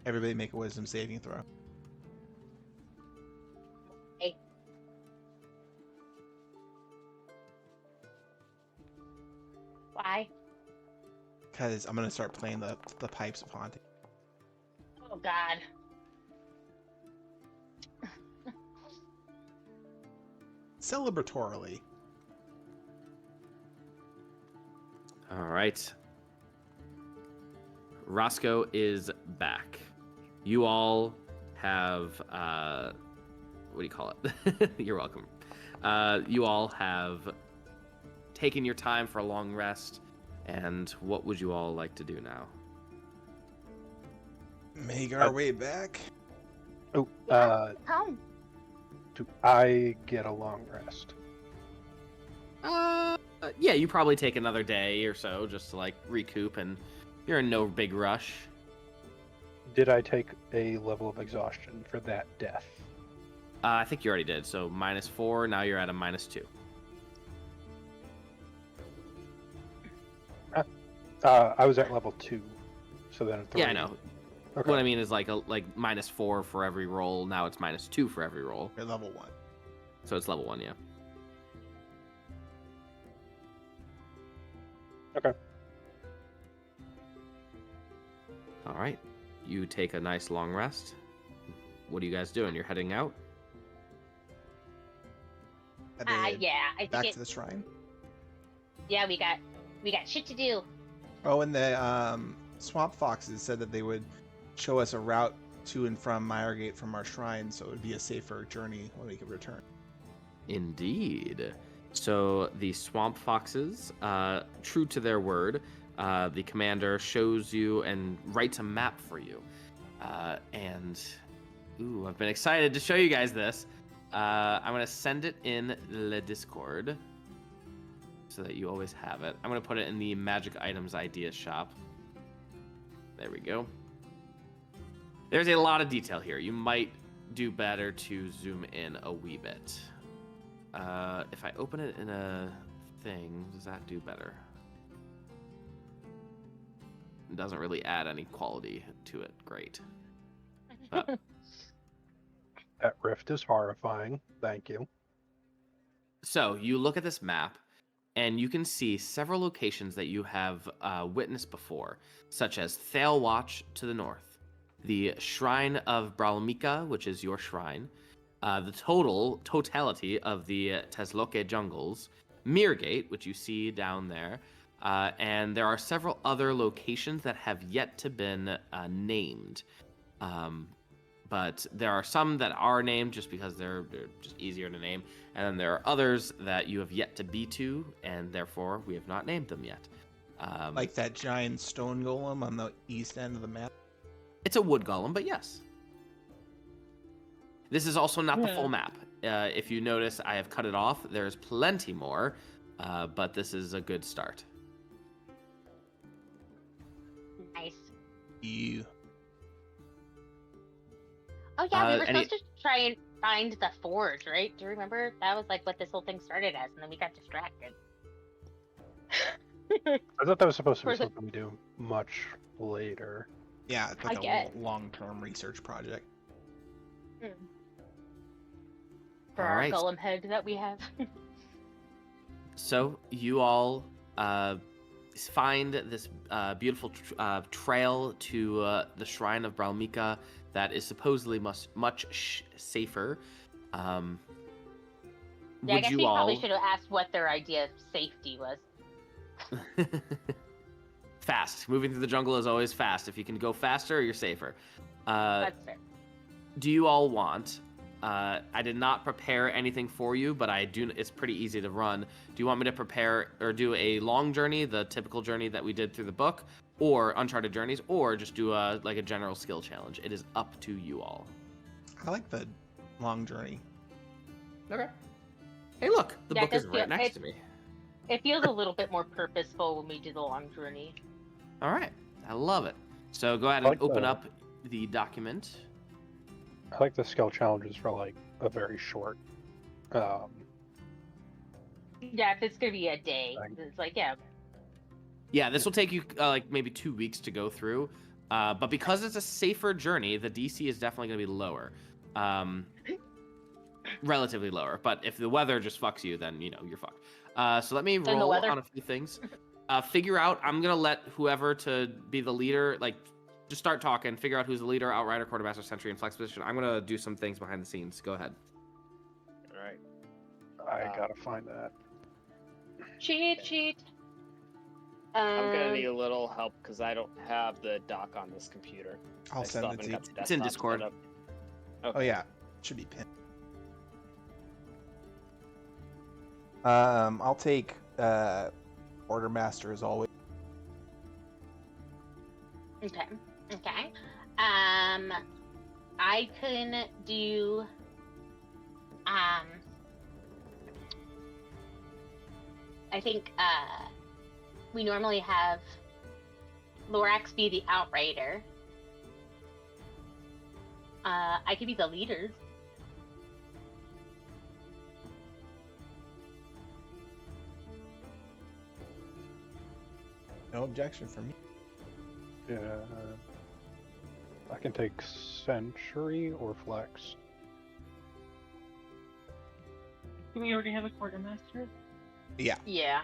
Everybody make a wisdom saving throw.
Why?
Because I'm going to start playing the pipes of haunting.
Oh God.
Celebratorily.
All right. Roscoe is back. You all have what do you call it? You're welcome. You all have taken your time for a long rest, and what would you all like to do now?
Make our way back.
Oh,
Home.
do I get a long rest?
Yeah, you probably take another day or so just to like recoup, and you're in no big rush.
Did I take a level of exhaustion for that death?
I think you already did. So -4. Now you're at a -2.
I was at level 2, so then.
Yeah, I know.
Okay.
What I mean is like -4 for every roll. Now it's -2 for every roll.
You're level 1.
So it's level 1, yeah.
Okay.
All right. You take a nice long rest. What are you guys doing? You're heading out?
Yeah, I
Back
think
to the shrine.
yeah, we got shit to do.
Oh, and the swamp foxes said that they would show us a route to and from Meyergate from our shrine, so it would be a safer journey when we could return.
Indeed. So the swamp foxes, true to their word, the commander shows you and writes a map for you. And I've been excited to show you guys this. I'm gonna send it in the Discord so that you always have it. I'm gonna put it in the Magic Items Idea shop. There we go. There's a lot of detail here. You might do better to zoom in a wee bit. If I open it in a thing, does that do better? It doesn't really add any quality to it. Great. But
That rift is horrifying. Thank you.
so you look at this map, and you can see several locations that you have witnessed before, such as Thale Watch to the north, the Shrine of Bralmika, which is your shrine, the totality of the Tesloke jungles, Mirgate, which you see down there, and there are several other locations that have yet to been named. But there are some that are named just because they're just easier to name, and then there are others that you have yet to be to, and therefore we have not named them yet.
Like that giant stone golem on the east end of the map.
It's a wood golem, but yes. This is also not the
Yeah.
full map. If you notice, I have cut it off. There's plenty more, but this is a good start.
Nice.
You.
Oh yeah, we were
any-
supposed to try and find the forge, right? Do you remember? That was like what this whole thing started as, and then we got distracted.
I thought that was supposed to be
Was it-
something we do much later.
Yeah, it's
I
like
guess.
a long-term research project.
For
All
our
right.
golem head that we have.
So you all find this beautiful trail to the Shrine of Bralmika that is supposedly much safer.
Yeah, I
Would
guess
you
we
all
probably should have asked what their idea of safety was.
fast? Moving through the jungle is always fast. If you can go faster, you're safer.
That's fair.
Do you all want? I did not prepare anything for you, but I do. It's pretty easy to run. Do you want me to prepare or do a long journey, the typical journey that we did through the book, or Uncharted Journeys, or just do a general skill challenge? It is up to you all.
I like the long journey.
Okay. Hey, look, the
Yeah,
book
it
is
does
right
feel-
next
it-
to me.
It feels a little bit more purposeful when we do the long journey.
All right, I love it. So go ahead
I
and
like
open
the-
up the document.
I like the skill challenges for like a very short.
Yeah, if it's gonna be a day,
Right.
it's like yeah.
Yeah, this will take you like maybe 2 weeks to go through, but because it's a safer journey, the DC is definitely going to be lower, relatively lower. But if the weather just fucks you, then you're fucked. So let me
the
roll
weather-
on a few things. Figure out. I'm gonna let whoever to be the leader, like, just start talking. Figure out who's the leader, outrider, quartermaster, sentry, and flex position. I'm gonna do some things behind the scenes. Go ahead.
All right.
I gotta find that.
Cheat sheet.
I'm gonna need a little help because I don't have the dock on this computer.
I'll
I
send
still
it
haven't
to you.
got the
It's in
desktop
Discord.
set up.
Oh
Okay.
yeah, it should be pinned. I'll take Ordermaster as always.
Okay. Okay. I can do. I think we normally have Lorax be the outrider. I could be the leader.
No objection from me.
Yeah. I can take Sentry or Flex.
Do we already have a quartermaster?
Yeah.
Yeah.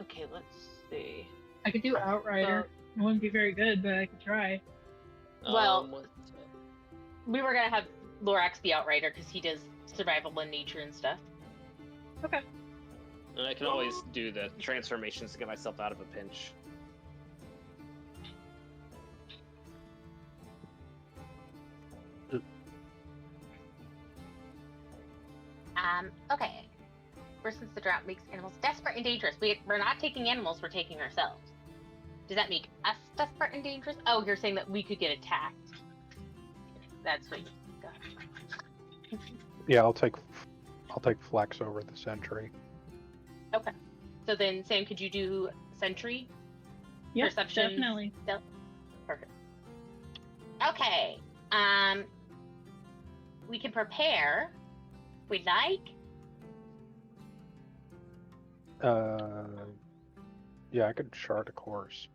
Okay, let's see.
I could do outrider. It wouldn't be very good, but I could try.
Well-
What's-
We were gonna have Lorax be outrider because he does survival in nature and stuff.
and I can always do the transformations to get myself out of a pinch.
Okay. Since the drought makes animals desperate and dangerous, we're not taking animals, we're taking ourselves. Does that make us desperate and dangerous? Oh, you're saying that we could get attacked. That's what you got.
Yeah, I'll take Flex over the Sentry.
Okay. So then, Sam, could you do sentry?
Yep,
Perception.
definitely.
Perfect. Okay. We can prepare. If we like.
Yeah, I could chart a course.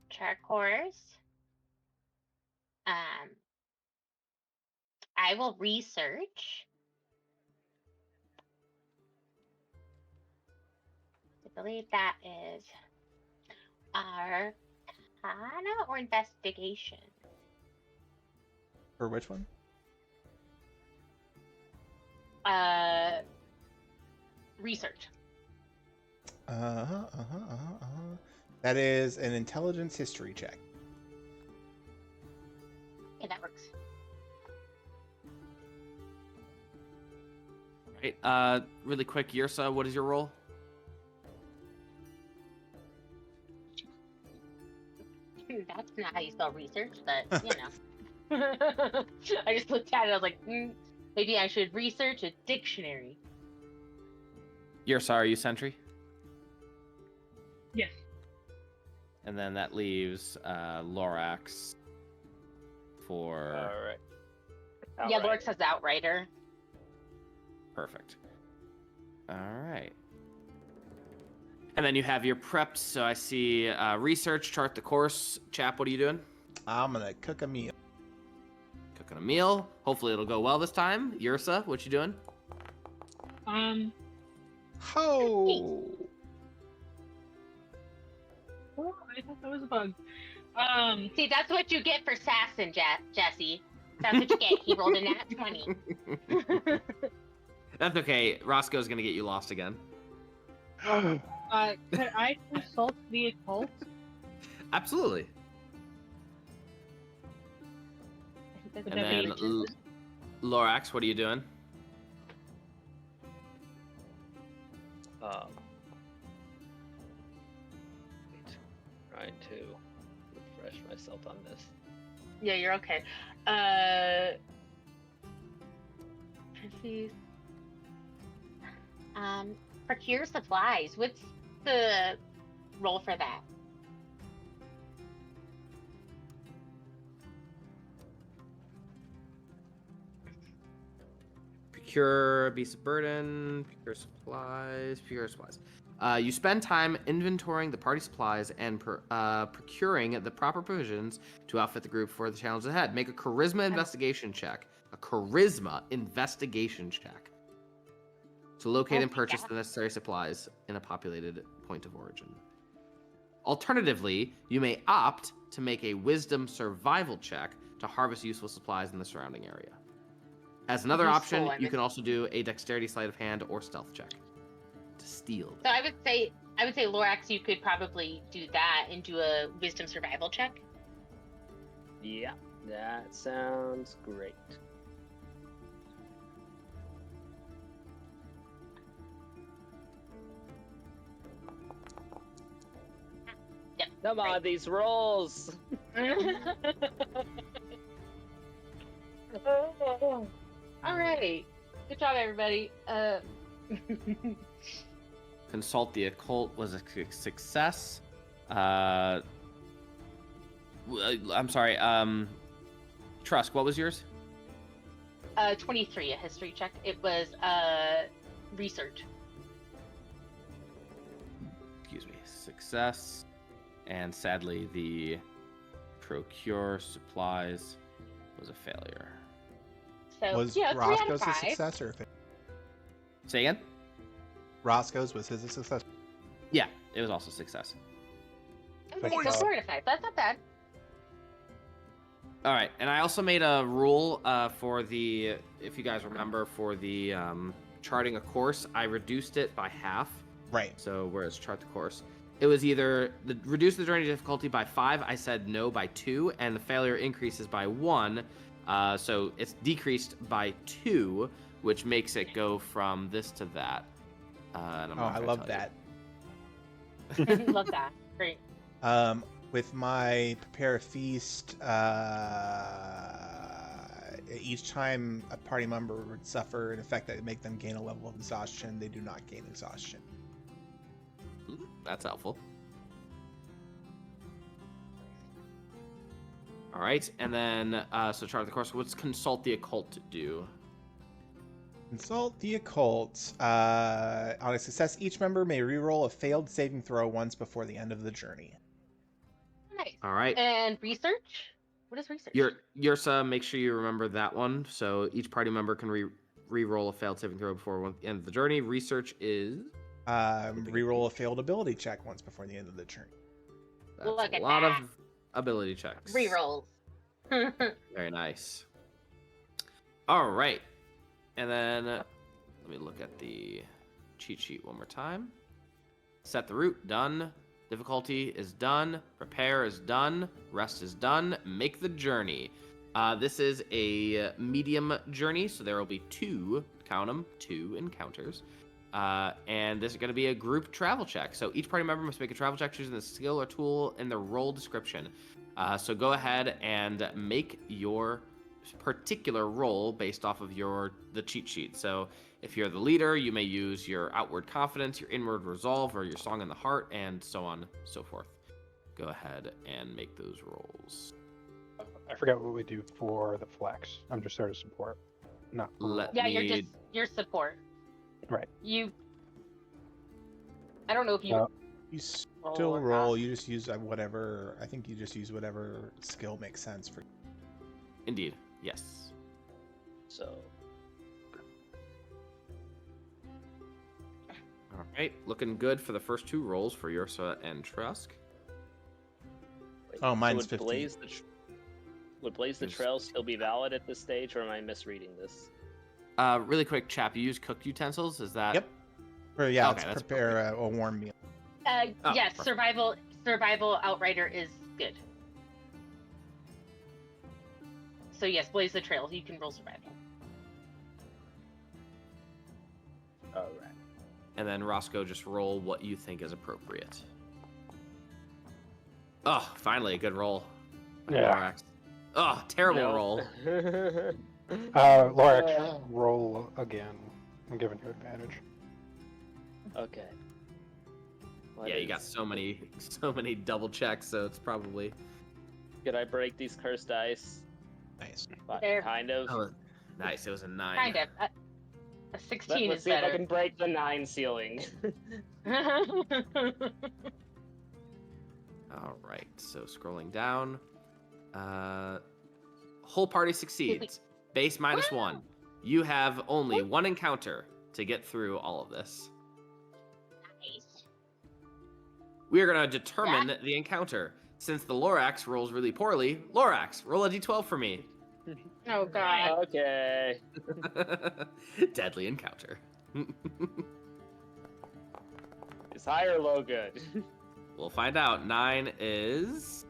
Chart course. I will research. believe that is Arcana or Investigation.
For which one?
Research.
That is an intelligence history check.
Yeah, that works.
Right. Really quick, Yersa, what is your role?
That's not how you spell research, but you know. I just looked at it. I was like, maybe I should research a dictionary.
Yersa, are you sentry?
Yes.
And then that leaves Lorax for...
All right.
Yeah, Lorx has Outrider.
Perfect. All right. And then you have your preps. So I see research, chart the course. Chap, what are you doing?
I'm gonna cook a meal.
Cooking a meal. Hopefully it'll go well this time. Yersa, what you doing?
Ho!
Oh, I thought that was a bug.
See, that's what you get for sassing, Jesse. That's what you get. He rolled a nat 20.
That's okay. Roscoe's gonna get you lost again.
Could I consult the occult?
Absolutely.
Would
And
that be
then
interesting?
Lorax, what are you doing?
Wait, trying to refresh myself on this.
Yeah, you're okay. Confused. Procure supplies. What's the roll for that?
Procure beast of burden, procure supplies, You spend time inventorying the party supplies and procuring the proper provisions to outfit the group for the challenge ahead. Make a charisma investigation check. A charisma investigation check. To locate and purchase the necessary supplies in a populated point of origin. Alternatively, you may opt to make a wisdom survival check to harvest useful supplies in the surrounding area. As another option, you can also do a dexterity sleight of hand or stealth check to steal.
So I would say Lorax, you could probably do that and do a wisdom survival check.
Yeah, that sounds great.
Yep.
Come on, these rolls.
All right. Good job, everybody.
Consult the occult was a success. I'm sorry. Trusk, what was yours?
23, a history check. It was research.
Excuse me. Success. And sadly, the procure supplies was a failure.
So
Was
3 out of
Roscoe's a
5.
success or a failure?
Say again?
Roscoe's was his a success?
Yeah, it was also a success.
Okay, so 4 out of 5. That's not bad.
All right, and I also made a rule for the, if you guys remember, for the charting a course, I reduced it by half.
Right.
So whereas chart the course, it was either reduce the journey difficulty by 5. I said no by 2, and the failure increases by 1. So it's decreased by 2, which makes it go from this to that. And I'm not
I
gonna
love
tell
that.
Love that. Great.
With my prepare a feast, each time a party member would suffer an effect that would make them gain a level of exhaustion, they do not gain exhaustion.
That's helpful. All right, and then so chart the course. What's consult the occult do?
Consult the occult. On a success, each member may reroll a failed saving throw once before the end of the journey.
Nice.
All right.
And research? What is research?
Yersa, make sure you remember that one. So each party member can re-roll a failed saving throw before the end of the journey. Research is
Reroll a failed ability check once before the end of the turn.
That's
Look
a
at
lot
that.
of ability checks.
Rerolls.
Very nice. All right. And then let me look at the cheat sheet one more time. Set the route, done. Difficulty is done. Prepare is done. Rest is done. Make the journey. This is a medium journey, so there will be two, count them, two encounters. And this is going to be a group travel check. So each party member must make a travel check using the skill or tool in the role description. So go ahead and make your particular role based off of the cheat sheet. So if you're the leader, you may use your outward confidence, your inward resolve, or your song in the heart, and so on and so forth. Go ahead and make those rolls.
I forgot what we do for the flex. I'm just there to support. Not
Yeah, you're support.
Right.
I don't know if you
You
roll
still
or
roll.
not.
You just use whatever. I think you just use whatever skill makes sense for.
Indeed, yes.
So
All right, looking good for the first two rolls for Yersa and Trusk.
wait,
Oh, mine's
would
15.
would Blaze the
Yes.
Trail still be valid at this stage, or am I misreading this?
Really quick, Chap, you use cooked utensils? Is that?
Yep. Or yeah,
Okay,
let's
that's
prepare a warm meal.
Oh,
Yes,
perfect.
survival outrider is good. So yes, blaze the trail. You can roll survival.
All right.
And then Roscoe, just roll what you think is appropriate. Oh, finally a good roll.
Yeah.
Lorax. Oh, terrible
No.
roll.
Lorax, roll again. I'm giving you advantage.
Okay. What
Yeah, you got
is-
so many double checks, so it's probably.
Could I break these cursed dice?
Nice.
There.
Kind of.
Oh, nice. It was a 9.
Kind of. A 16
Let's
is
see if I
better.
can break the 9 ceiling.
All right. So scrolling down. Whole party succeeds. Base -1. You have only one encounter to get through all of this.
Nice.
We are going to determine the encounter. Since the Lorax rolls really poorly, Lorax, roll a d12 for me.
Oh god.
Okay.
Deadly encounter.
Is high or low good?
We'll find out. 9 is...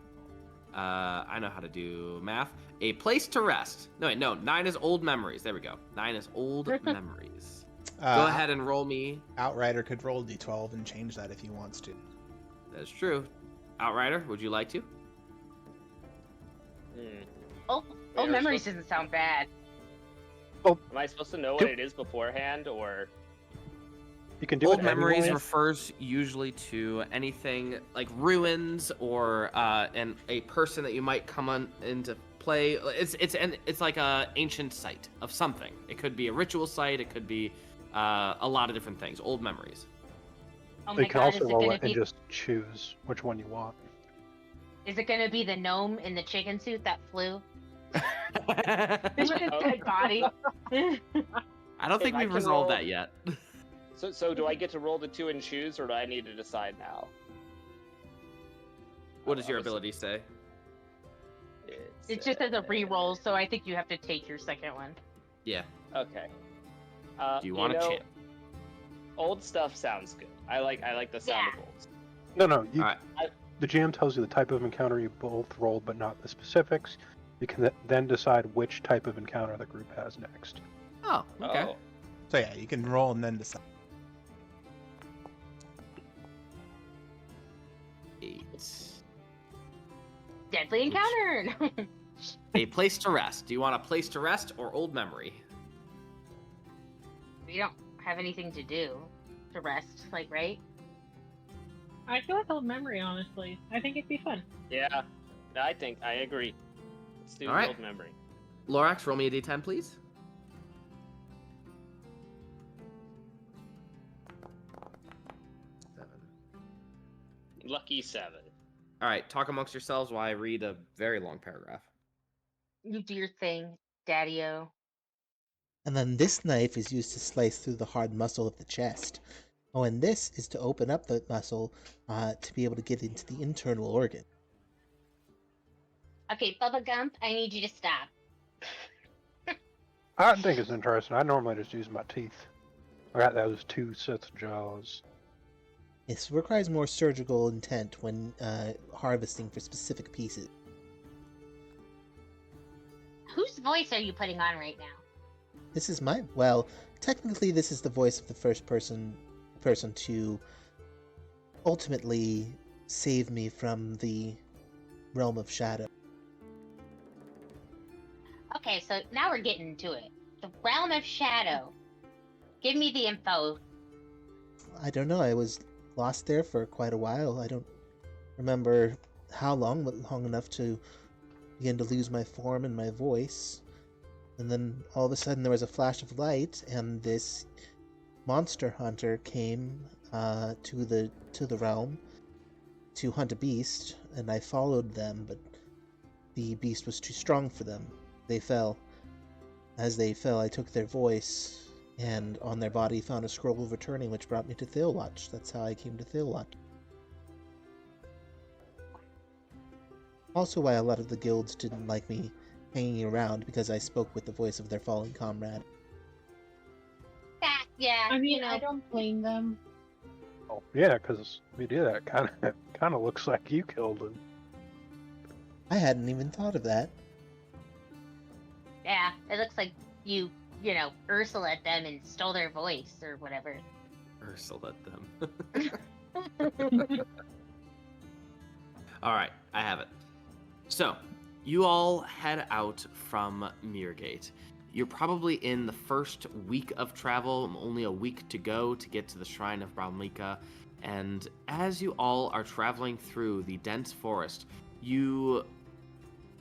I know how to do math. A place to rest. No, wait, no. 9 is old memories. There we go. 9 is old memories. Go ahead and roll me.
Outrider could roll d12 and change that if he wants to.
That's true. Outrider, would you like to?
Old
Wait,
memories doesn't sound bad.
Am I supposed to know what it is beforehand, or?
You can do
Old
it
memories
anyway.
refers usually to anything like ruins or and a person that you might come on into play. It's like a ancient site of something. It could be a ritual site. It could be a lot of different things. Old memories.
Oh
You
my
can
god,
also
is it
roll
gonna
it and
be
just choose which one you want.
is it gonna be the gnome in the chicken suit that flew?
I
With his dead body?
don't think
I
we've
can
resolved
roll-
that yet.
So do I get to roll the 2 and choose, or do I need to decide now?
What does your
Obviously-
ability say?
It just says a re-roll, so I think you have to take your second one.
Yeah.
Okay.
Do you want a chant?
Old stuff sounds good. I like the sound
Yeah.
of old.
No, no.
All right.
The GM tells you the type of encounter you both rolled, but not the specifics. You can then decide which type of encounter the group has next.
Oh, okay.
Oh,
So yeah, you can roll and then decide.
8.
Deadly encounter!
A place to rest. Do you want a place to rest or old memory?
We don't have anything to do to rest, like, right?
I feel like old memory, honestly. I think it'd be fun.
yeah. I think I agree. Let's do
All right.
old memory.
Lorax, roll me a d10, please.
Lucky 7.
All right, talk amongst yourselves while I read a very long paragraph.
You do your thing, Daddy-O.
And then this knife is used to slice through the hard muscle of the chest.
Oh, and this is to open up the muscle to be able to get into the internal organ.
Okay, Bubba Gump, I need you to stop.
I think it's interesting. I normally just use my teeth. I got those 2 sets of jaws.
This requires more surgical intent when harvesting for specific pieces.
Whose voice are you putting on right now?
This is technically this is the voice of the first person to ultimately save me from the realm of shadow.
Okay, so now we're getting to it. The Realm of Shadow. Give me the info.
I don't know, I was lost there for quite a while. I don't remember how long, but long enough to begin to lose my form and my voice. And then all of a sudden there was a flash of light, and this monster hunter came to the realm to hunt a beast, and I followed them, but the beast was too strong for them. They fell. As they fell, I took their voice, and on their body found a scroll of returning, which brought me to Thilwatch. That's how I came to Thilwatch. Also why a lot of the guilds didn't like me hanging around, because I spoke with the voice of their fallen comrade.
Yeah,
I mean,
you know.
I don't blame them.
Oh, yeah, because if you do that, kind of looks like you killed him.
I hadn't even thought of that.
Yeah, it looks like you Ursula at them and stole their voice or whatever.
Ursula at them. All right, I have it. So, you all head out from Mirgate. You're probably in the first week of travel, only a week to go to get to the Shrine of Brahmika. And as you all are traveling through the dense forest, you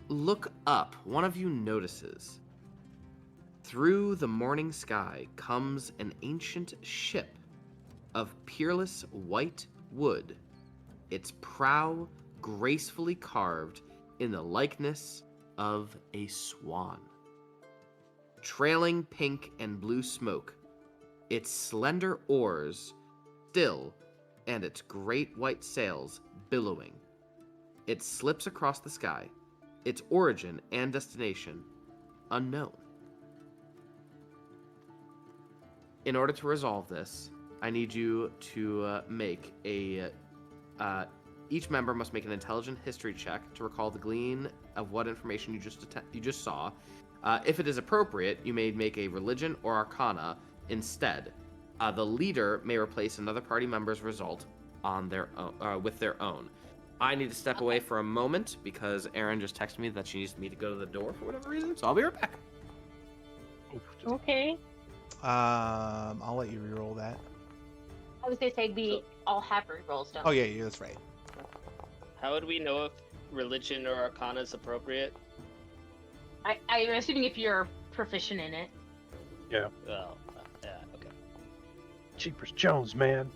look up. One of you notices. Through the morning sky comes an ancient ship of peerless white wood, its prow gracefully carved in the likeness of a swan. Trailing pink and blue smoke, its slender oars still, and its great white sails billowing. It slips across the sky, its origin and destination unknown. In order to resolve this, I need you to make a... each member must make an intelligent history check to recall the glean of what information you just saw. If it is appropriate, you may make a religion or arcana instead. The leader may replace another party member's result on their own, with their own. I need to step away for a moment because Erin just texted me that she needs me to go to the door for whatever reason, so I'll be right back.
Okay.
I'll let you reroll that.
I was gonna say we all have rerolls, don't
Oh
we?
yeah, that's right.
How would we know if religion or arcana is appropriate?
I'm assuming if you're proficient in it.
Yeah.
Well, yeah, okay.
Cheapers Jones, man.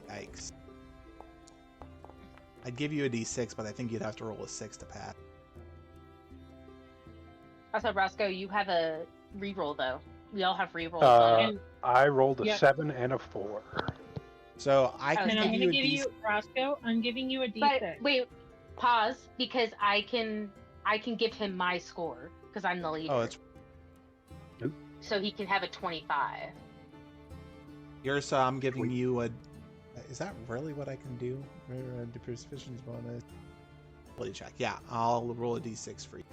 Yikes. I'd give you a d6, but I think you'd have to roll a 6 to pass.
Also, Roscoe, you have a reroll though. We all have rerolls.
And
I rolled a
Yep.
7 and a 4.
So I can
and I'm
give
gonna
you a
give you
d6.
Roscoe. I'm giving you a D6.
but wait, pause because I can give him my score because I'm the leader.
Oh, it's
So he can have a 25.
Yersa, I'm giving you a... Is that really what I can do? The proficiency bonus. Ability check. Yeah, I'll roll a d6 for you.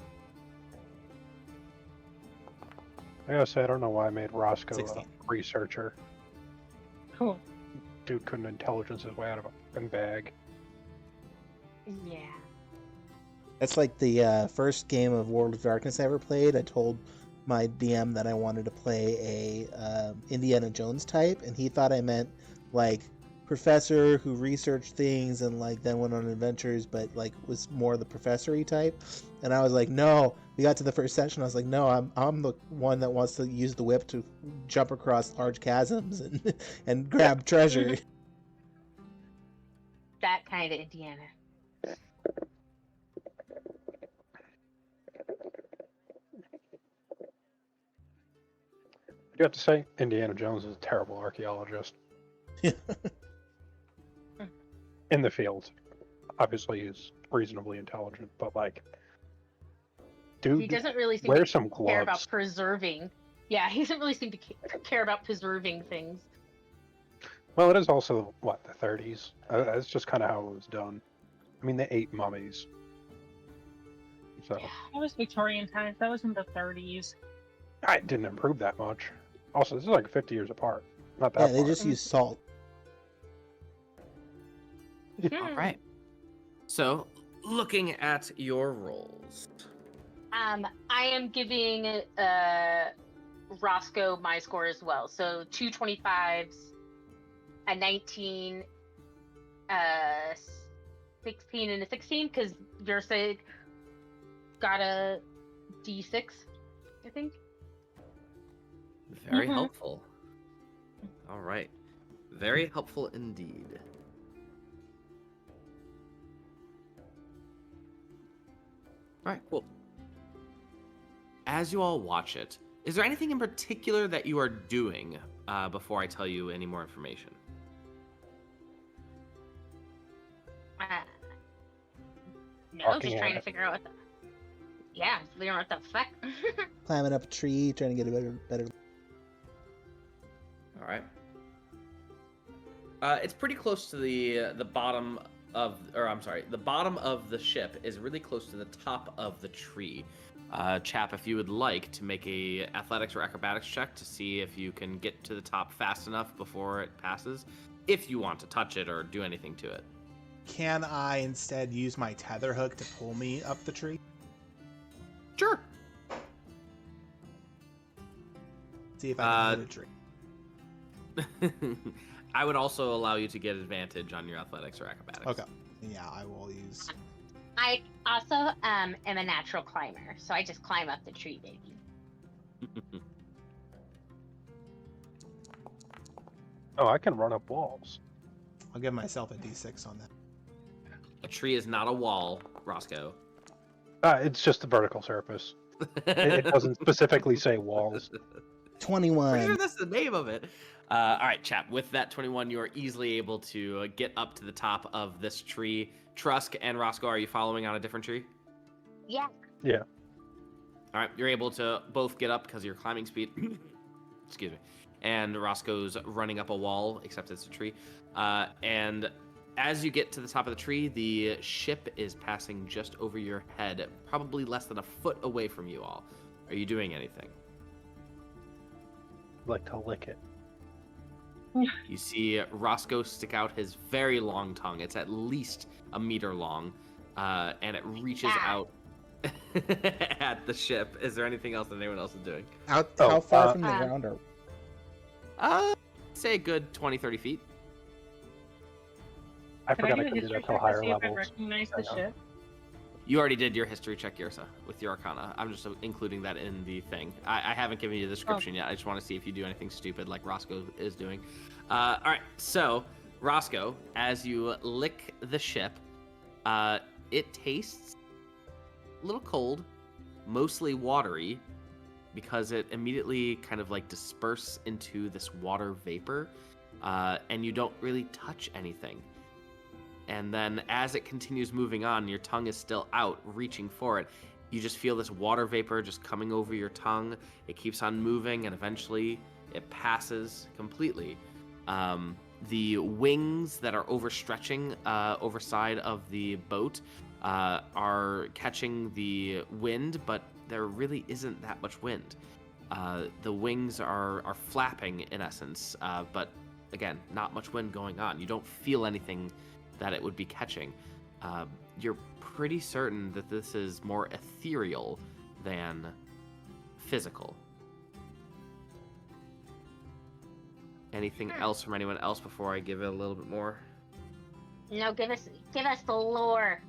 I gotta say, I don't know why I made Roscoe
16.
a researcher.
Cool.
Dude couldn't intelligence his way out of a fucking bag.
Yeah.
That's like the first game of World of Darkness I ever played. I told my DM that I wanted to play a Indiana Jones type, and he thought I meant like professor who researched things and like then went on adventures, but like was more the professory type. And I was like, no. We got to the first session. I was like, no, I'm the one that wants to use the whip to jump across large chasms and grab treasure.
That kind of Indiana.
You have to say, Indiana Jones is a terrible archaeologist. In the field, obviously he's reasonably intelligent, but like,
He
dude,
doesn't really seem
wear
to
some
care about
gloves.
preserving. Yeah, he doesn't really seem to care about preserving things.
Well, it is also what, the 30s. That's just kind of how it was done. I mean, they ate mummies. So
That was Victorian times. That was in the 30s.
it didn't improve that much. Also, this is like 50 years apart. Not that
Yeah, they
far.
just use salt.
All right. So, looking at your rolls.
I am giving Roscoe my score as well. So 2 25s, a 19, 16, and a 16, because Yersa got a D6, I think.
Very helpful. All right. Very helpful indeed. All right, cool. As you all watch it, is there anything in particular that you are doing before I tell you any more information?
No,
Barking
just
at
trying to
it.
figure out what the... Yeah, figuring out what the fuck.
Climbing up a tree, trying to get a better.
All right. It's pretty close to the bottom of, or I'm sorry, the bottom of the ship is really close to the top of the tree. Chap, if you would like to make a athletics or acrobatics check to see if you can get to the top fast enough before it passes, if you want to touch it or do anything to it.
Can I instead use my tether hook to pull me up the tree?
Sure.
See if I can hit a tree.
I would also allow you to get advantage on your athletics or acrobatics.
Okay. Yeah, I will use.
I also am a natural climber, so I just climb up the tree, baby.
Oh, I can run up walls.
I'll give myself a D6 on that.
A tree is not a wall, Roscoe.
It's just the vertical surface. It doesn't specifically say walls.
21.
Pretty sure that's the name of it. All right, Chap. With that 21, you are easily able to get up to the top of this tree. Trusk and Roscoe, are you following on a different tree?
Yeah.
Yeah.
All right, you're able to both get up because of your climbing speed. Excuse me. And Roscoe's running up a wall, except it's a tree. And as you get to the top of the tree, the ship is passing just over your head, probably less than a foot away from you all. Are you doing anything?
I'd like to lick it.
You see Roscoe stick out his very long tongue. It's at least a meter long, and it reaches out at the ship. Is there anything else that anyone else is doing?
How far from the
Um,
ground are
Say a good 20, 30 feet.
I
Can I
forgot
do
I
a
can do
history
that till
check to
higher
see if I
levels.
recognize the
I know.
ship?
You already did your history check, Yersa, with your Arcana. I'm just including that in the thing. I haven't given you the description yet. I just want to see if you do anything stupid like Roscoe is doing. All right, so Roscoe, as you lick the ship, it tastes a little cold, mostly watery, because it immediately kind of like disperses into this water vapor, and you don't really touch anything. And then as it continues moving on, your tongue is still out, reaching for it. You just feel this water vapor just coming over your tongue. It keeps on moving, and eventually it passes completely. The wings that are overstretching overside of the boat are catching the wind, but there really isn't that much wind. The wings are flapping in essence, but again, not much wind going on. You don't feel anything that it would be catching. You're pretty certain that this is more ethereal than physical. Anything else from anyone else before I give it a little bit more?
No, give us the lore.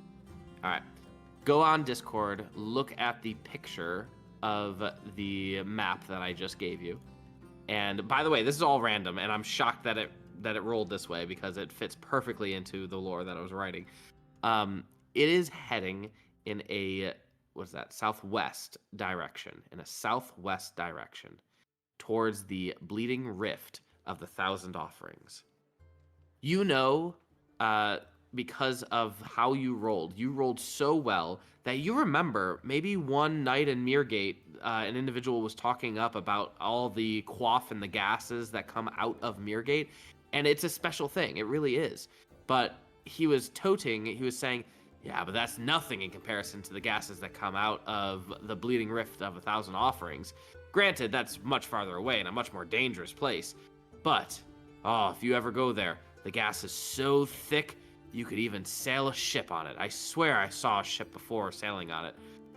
All right. Go on Discord, look at the picture of the map that I just gave you. And by the way, this is all random, and I'm shocked that it rolled this way because it fits perfectly into the lore that I was writing. It is heading in a southwest direction, towards the bleeding rift of the Thousand Offerings. You know, because of how you rolled so well that you remember maybe one night in Mirgate, an individual was talking up about all the quaff and the gases that come out of Mirgate, and it's a special thing. It really is. But he was saying, yeah, but that's nothing in comparison to the gases that come out of the Bleeding Rift of 1,000 Offerings. Granted, that's much farther away and a much more dangerous place. But, if you ever go there, the gas is so thick, you could even sail a ship on it. I swear I saw a ship before sailing on it.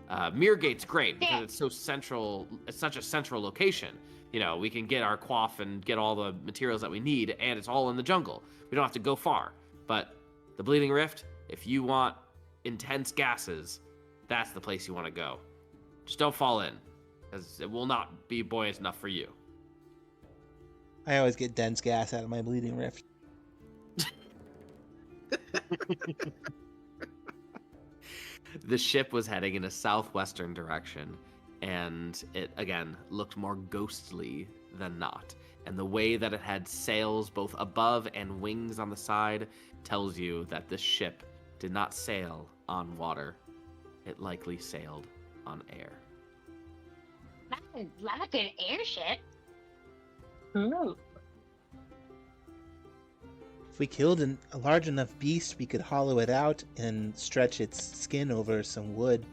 Mirgate's great because it's so central. It's such a central location. You know, we can get our quaff and get all the materials that we need, and it's all in the jungle. We don't have to go far. But the Bleeding Rift, if you want intense gases, that's the place you want to go. Just don't fall in, because it will not be buoyant enough for you.
I always get dense gas out of my Bleeding Rift.
The ship was heading in a southwestern direction, and it, again, looked more ghostly than not. And the way that it had sails both above and wings on the side tells you that this ship did not sail on water. It likely sailed on air.
Like an airship.
Ooh.
If we killed a large enough beast, we could hollow it out and stretch its skin over some wood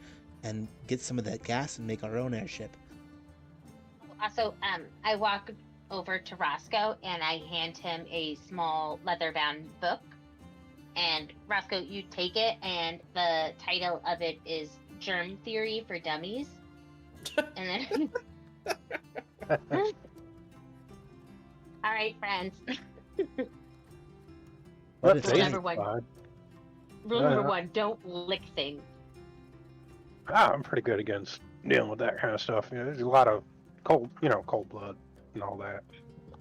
and get some of that gas and make our own airship.
Also, I walk over to Roscoe and I hand him a small leather-bound book. And Roscoe, you take it, and the title of it is Germ Theory for Dummies. And then... All right, friends.
What is
Rule
it?
number one. Rule number one, don't lick things.
I'm pretty good against dealing with that kind of stuff. You know, there's a lot of cold blood and all that.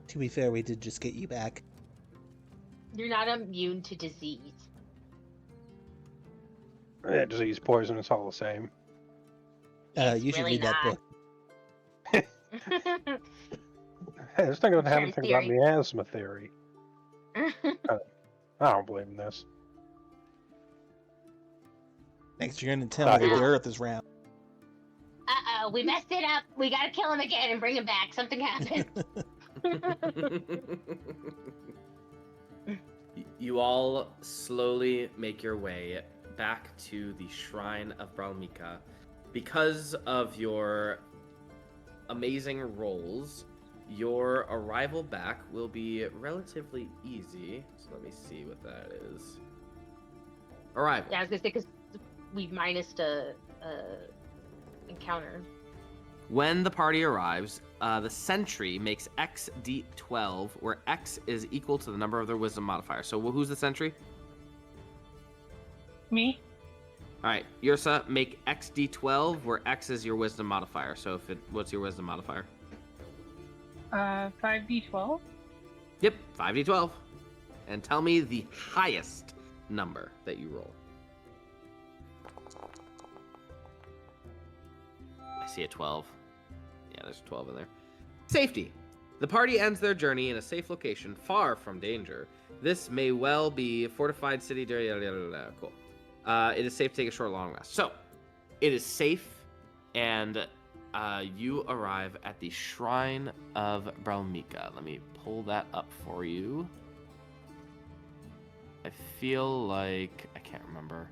To be fair, we did just get you back.
You're not immune to disease.
Yeah, disease, poison, it's all the same.
It's
You should
really
read that
not.
book.
Hey, this thing doesn't have
Germ
anything about
theory.
miasma theory. I don't believe in this.
Next, you're going to tell me that the Earth is round.
Uh-oh, we messed it up. We gotta kill him again and bring him back. Something happened.
You all slowly make your way back to the Shrine of Bralmika. Because of your amazing rolls, your arrival back will be relatively easy. So let me see what that is. Arrival.
Yeah, I was gonna say, because we minused a encounter.
When the party arrives, the sentry makes X D12, where X is equal to the number of their wisdom modifier. So who's the sentry?
Me?
All right, Yersa, make X D12, where X is your wisdom modifier. So what's your wisdom modifier?
5d12?
Yep, 5d12. And tell me the highest number that you roll. I see a 12. Yeah, there's a 12 in there. Safety. The party ends their journey in a safe location, far from danger. This may well be a fortified city. Cool. It is safe to take a short, long rest. So, it is safe, and you arrive at the Shrine of Bralmika. Let me pull that up for you. I feel like... I can't remember.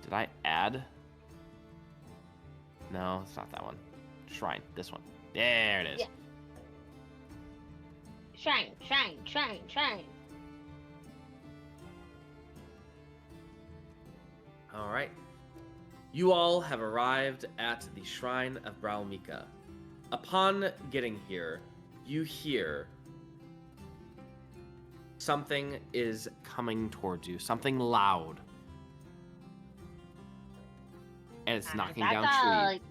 Did I add? No, it's not that one. Shrine. This one. There it is.
Yeah. Shrine, shrine, shrine, shrine.
All right. You all have arrived at the Shrine of Bralmika. Upon getting here, you hear something is coming towards you. Something loud. And it's knocking down trees.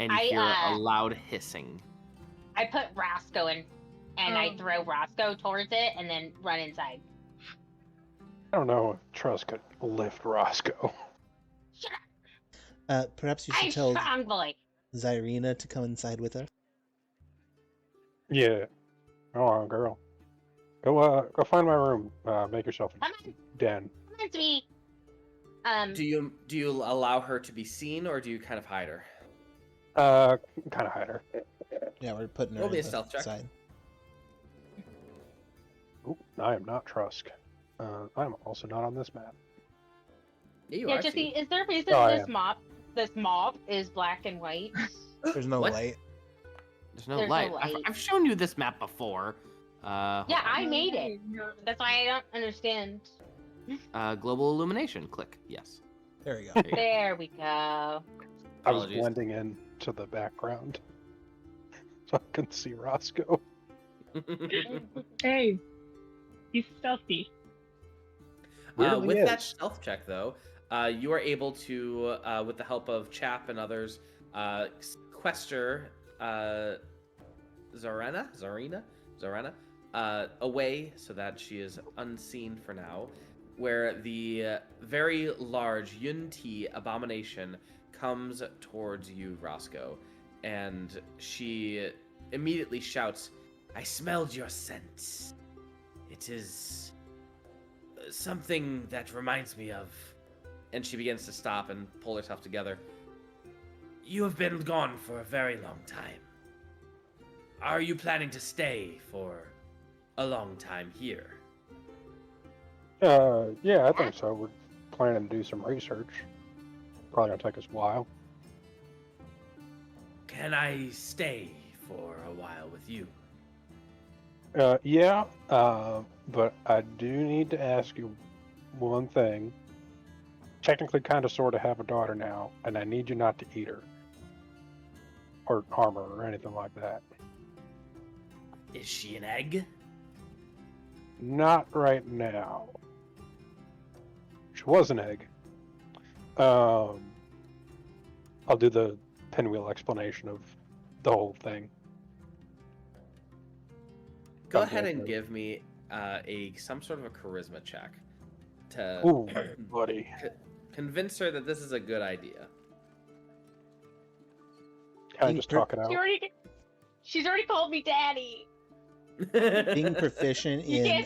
And you hear a loud hissing.
I put Roscoe in, and I throw Roscoe towards it, and then run inside.
I don't know if Trusk could lift Roscoe.
Shut up!
Perhaps you
I'm
should tell
strong boy.
Zyrina to come inside with us.
Yeah. Go on, girl. Go find my room. Make yourself
Come
a
on,
den.
come on, sweetie.
Do you allow her to be seen, or do you kind of hide her?
Kind of hide her.
Yeah, we're putting her
Roll me
in
a
the
stealth check.
side.
Oop, I am not Trusk. I'm also not on this map.
Yeah, you
Yeah,
are.
Jesse, is there a reason
Oh, I
this
am.
mop is black and white?
There's no
What?
light.
There's no
There's no
light.
light.
I've shown you this map before.
Yeah, I made it. That's why I don't understand.
Global illumination. Click. Yes.
There we go.
There you go.
There we go.
I was
Apologies.
blending in to the background, so I couldn't see Roscoe.
Hey, he's stealthy.
Weirdly
With that
is.
stealth check, though, you are able to, with the help of Chap and others, sequester Zarina, away so that she is unseen for now. Where the very large Yuan abomination comes towards you, Roscoe, and she immediately shouts, "I smelled your scent. It is something that reminds me of." And she begins to stop and pull herself together. "You have been gone for a very long time. Are you planning to stay for a long time here?"
Yeah, I think so. We're planning to do some research. Probably gonna take us a while.
"Can I stay for a while with you?"
Yeah, but I do need to ask you one thing. Technically, kind of, sort of have a daughter now, and I need you not to eat her. Or harm her, or anything like that.
"Is she an egg?"
Not right now. She was an egg. I'll do the pinwheel explanation of the whole thing.
Go
Okay,
ahead and
okay.
give me some sort of a charisma check to
Ooh, buddy.
convince her that this is a good idea.
Can I just talk it out?
She's already called me daddy.
Being proficient
You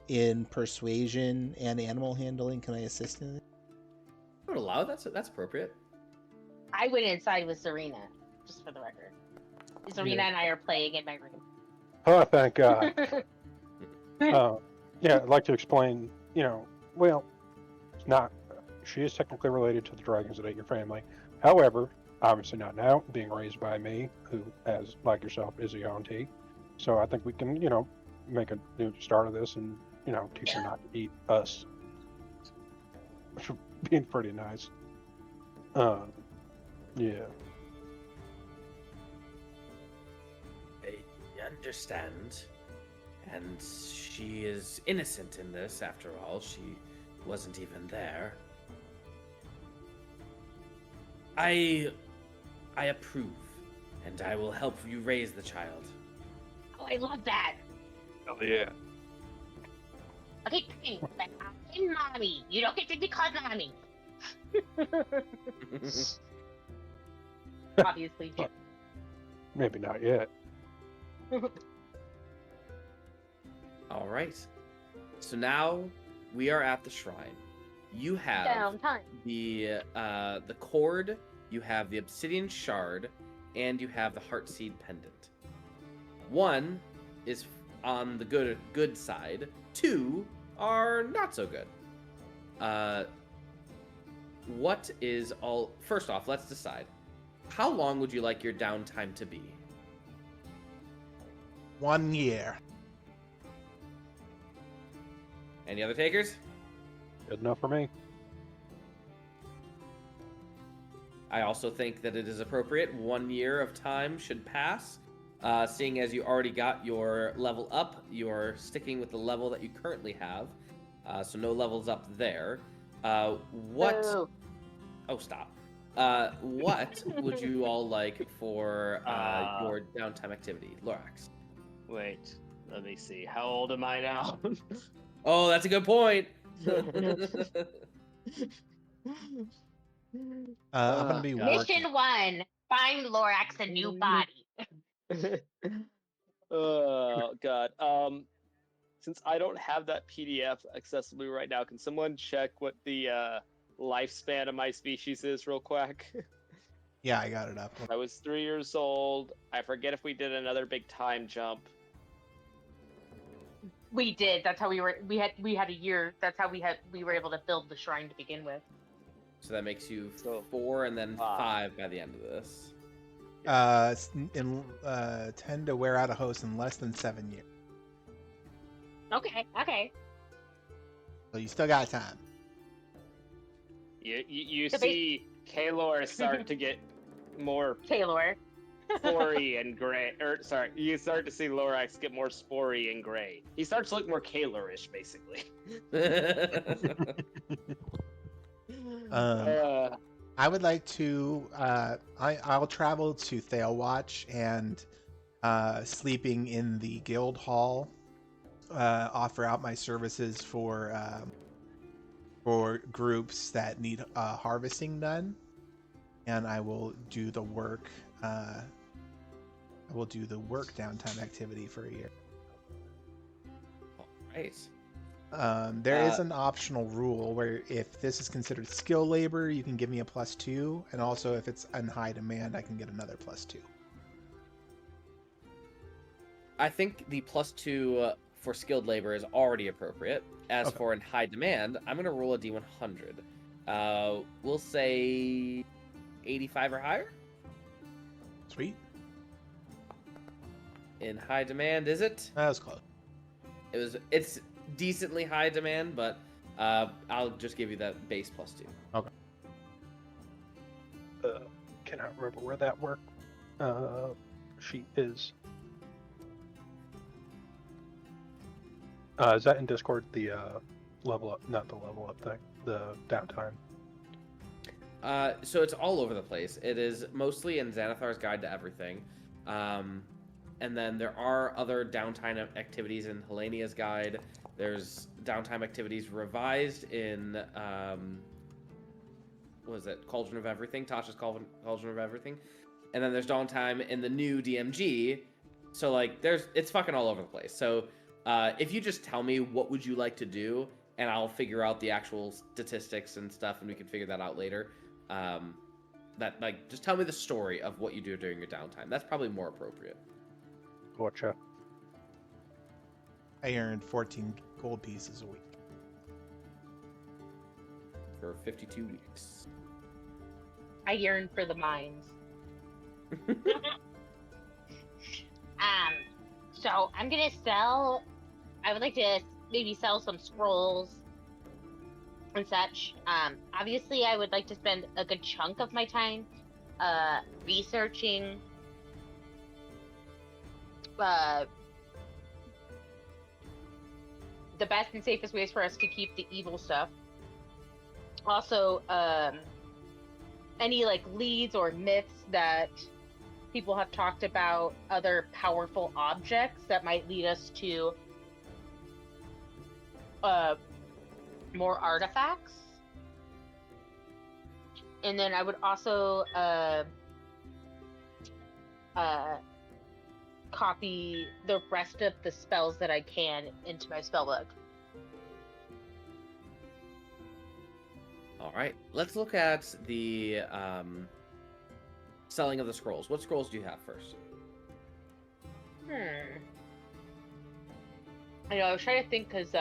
in persuasion and animal handling, can I assist in it?
I would allow that's appropriate.
I went inside with Serena, just for the record. Serena and I are playing in my room.
Oh, thank God. Yeah, I'd like to explain, well, it's not, she is technically related to the dragons that ate your family. However, obviously not now, being raised by me, who, as like yourself, is a Yuan. So I think we can, make a new start of this and, teach her not to eat us. Being pretty nice. Yeah.
I understand. And she is innocent in this, after all. She wasn't even there. I approve, and I will help you raise the child.
Oh, I love that.
Oh, yeah.
Okay, but I'm mommy. You don't get to be called mommy. Obviously, Jim.
Maybe not yet.
All right. So now we are at the shrine. You have
Downtime.
the cord, you have the obsidian shard, and you have the heartseed pendant. One is on the good side. Two are not so good. What is all? First off, let's decide. How long would you like your downtime to be?
1 year.
Any other takers?
Good enough for me.
I also think that it is appropriate. 1 year of time should pass. Seeing as you already got your level up, you're sticking with the level that you currently have. So no levels up there. What?
Boo.
Oh, stop. What would you all like for your downtime activity? Lorax.
Wait, let me see. How old am I now?
Oh, that's a good point.
I'm gonna be
God.
working.
Mission 1: find Lorax a new body.
Oh God. since I don't have that PDF accessible right now, can someone check what the lifespan of my species is real quick?
Yeah, I got it up.
I was 3 years old. I forget if we did another big time jump.
We did. That's how we were. We had a year. That's how we were able to build the shrine to begin with.
So that makes you
So,
4 and then
5.
5 by the end of this.
Tend to wear out a host in less than 7 years.
Okay.
So you still got time.
You
So
see Kaylor start to get more
Taylor.
spory and gray. Or sorry, you start to see Lorax get more spory and gray. He starts to look more Kaylor-ish, basically.
I would like to. I'll travel to Thalewatch and sleeping in the guild hall. Offer out my services for groups that need harvesting done, and I will do the work. I will do the work downtime activity for a year.
Right.
There is an optional rule where if this is considered skill labor, you can give me a +2, and also if it's in high demand, I can get another +2.
I think the +2 for skilled labor is already appropriate. As
Okay.
for in high demand, I'm going to roll a D100. We'll say 85 or higher.
Sweet.
In high demand, is it?
That was close.
It's decently high demand, but I'll just give you that base +2.
Cannot remember where that work sheet is. Is that in Discord? The level up, not the level up thing, the downtime.
So it's all over the place. It is mostly in Xanathar's Guide to Everything. And then there are other downtime activities in Helenia's Guide. There's downtime activities revised in, what was it? Cauldron of Everything, Tasha's Cauldron of Everything. And then there's downtime in the new DMG. So, like, it's fucking all over the place. So, if you just tell me what would you like to do, and I'll figure out the actual statistics and stuff, and we can figure that out later. Just tell me the story of what you do during your downtime. That's probably more appropriate.
Gotcha.
I earned 14 gold pieces a week.
For 52 weeks.
I yearn for the mines. So I'm gonna sell. I would like to maybe sell some scrolls and such. Obviously, I would like to spend a good chunk of my time researching the best and safest ways for us to keep the evil stuff. Also, any like leads or myths that people have talked about, other powerful objects that might lead us to more artifacts. And then I would also copy the rest of the spells that I can into my spellbook.
All right, let's look at the selling of the scrolls. What scrolls do you have first?
I know, I was trying to think because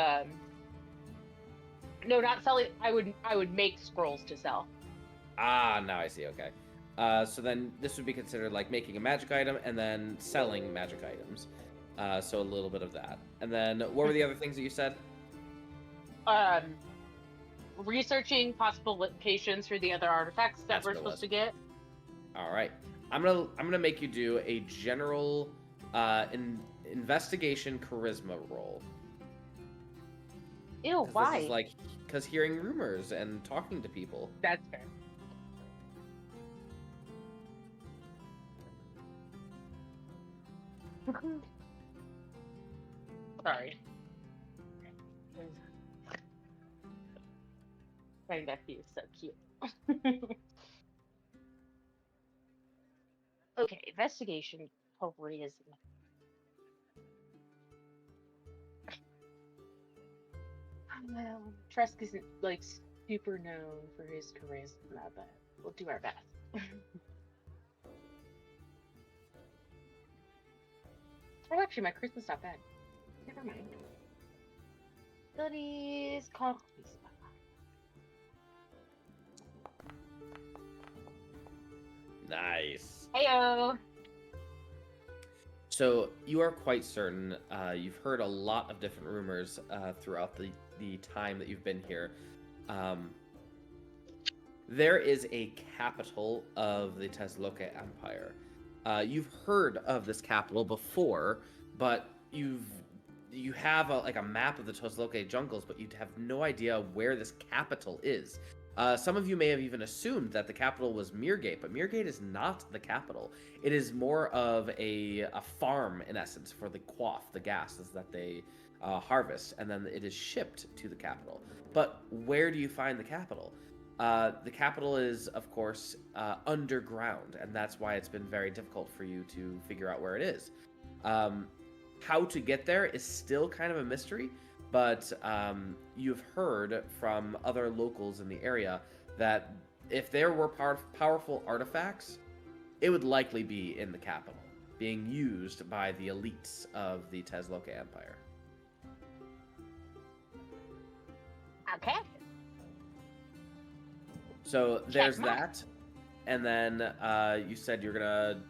no, not selling. I would make scrolls to sell.
Ah, now I see. Okay. So then this would be considered like making a magic item and then selling magic items. So a little bit of that. And then what were the other things that you said?
Researching possible locations for the other artifacts that
That's
we're
what it
supposed
was.
to get.
All right. I'm gonna make you do a general investigation charisma roll.
Ew,
'Cause
why?
This is like because hearing rumors and talking to people.
That's fair. Sorry. My nephew is so cute. Okay, investigation charisma. Trusk isn't like super known for his charisma, but we'll do our best. Oh, actually, my charisma's not bad. Never mind. Abilities, charisma.
Nice.
Heyo.
So you are quite certain. You've heard a lot of different rumors throughout the time that you've been here. There is a capital of the Tesloka Empire. You've heard of this capital before, but you have a map of the Tesloka jungles, but you have no idea where this capital is. Some of you may have even assumed that the capital was Mirgate, but Mirgate is not the capital. It is more of a farm, in essence, for the quaff, the gases that they harvest, and then it is shipped to the capital. But where do you find the capital? The capital is, of course, underground, and that's why it's been very difficult for you to figure out where it is. How to get there is still kind of a mystery, but you've heard from other locals in the area that if there were powerful artifacts, it would likely be in the capital, being used by the elites of the Tesloka Empire.
Okay.
So there's
Check mark.
that, and then you said you're gonna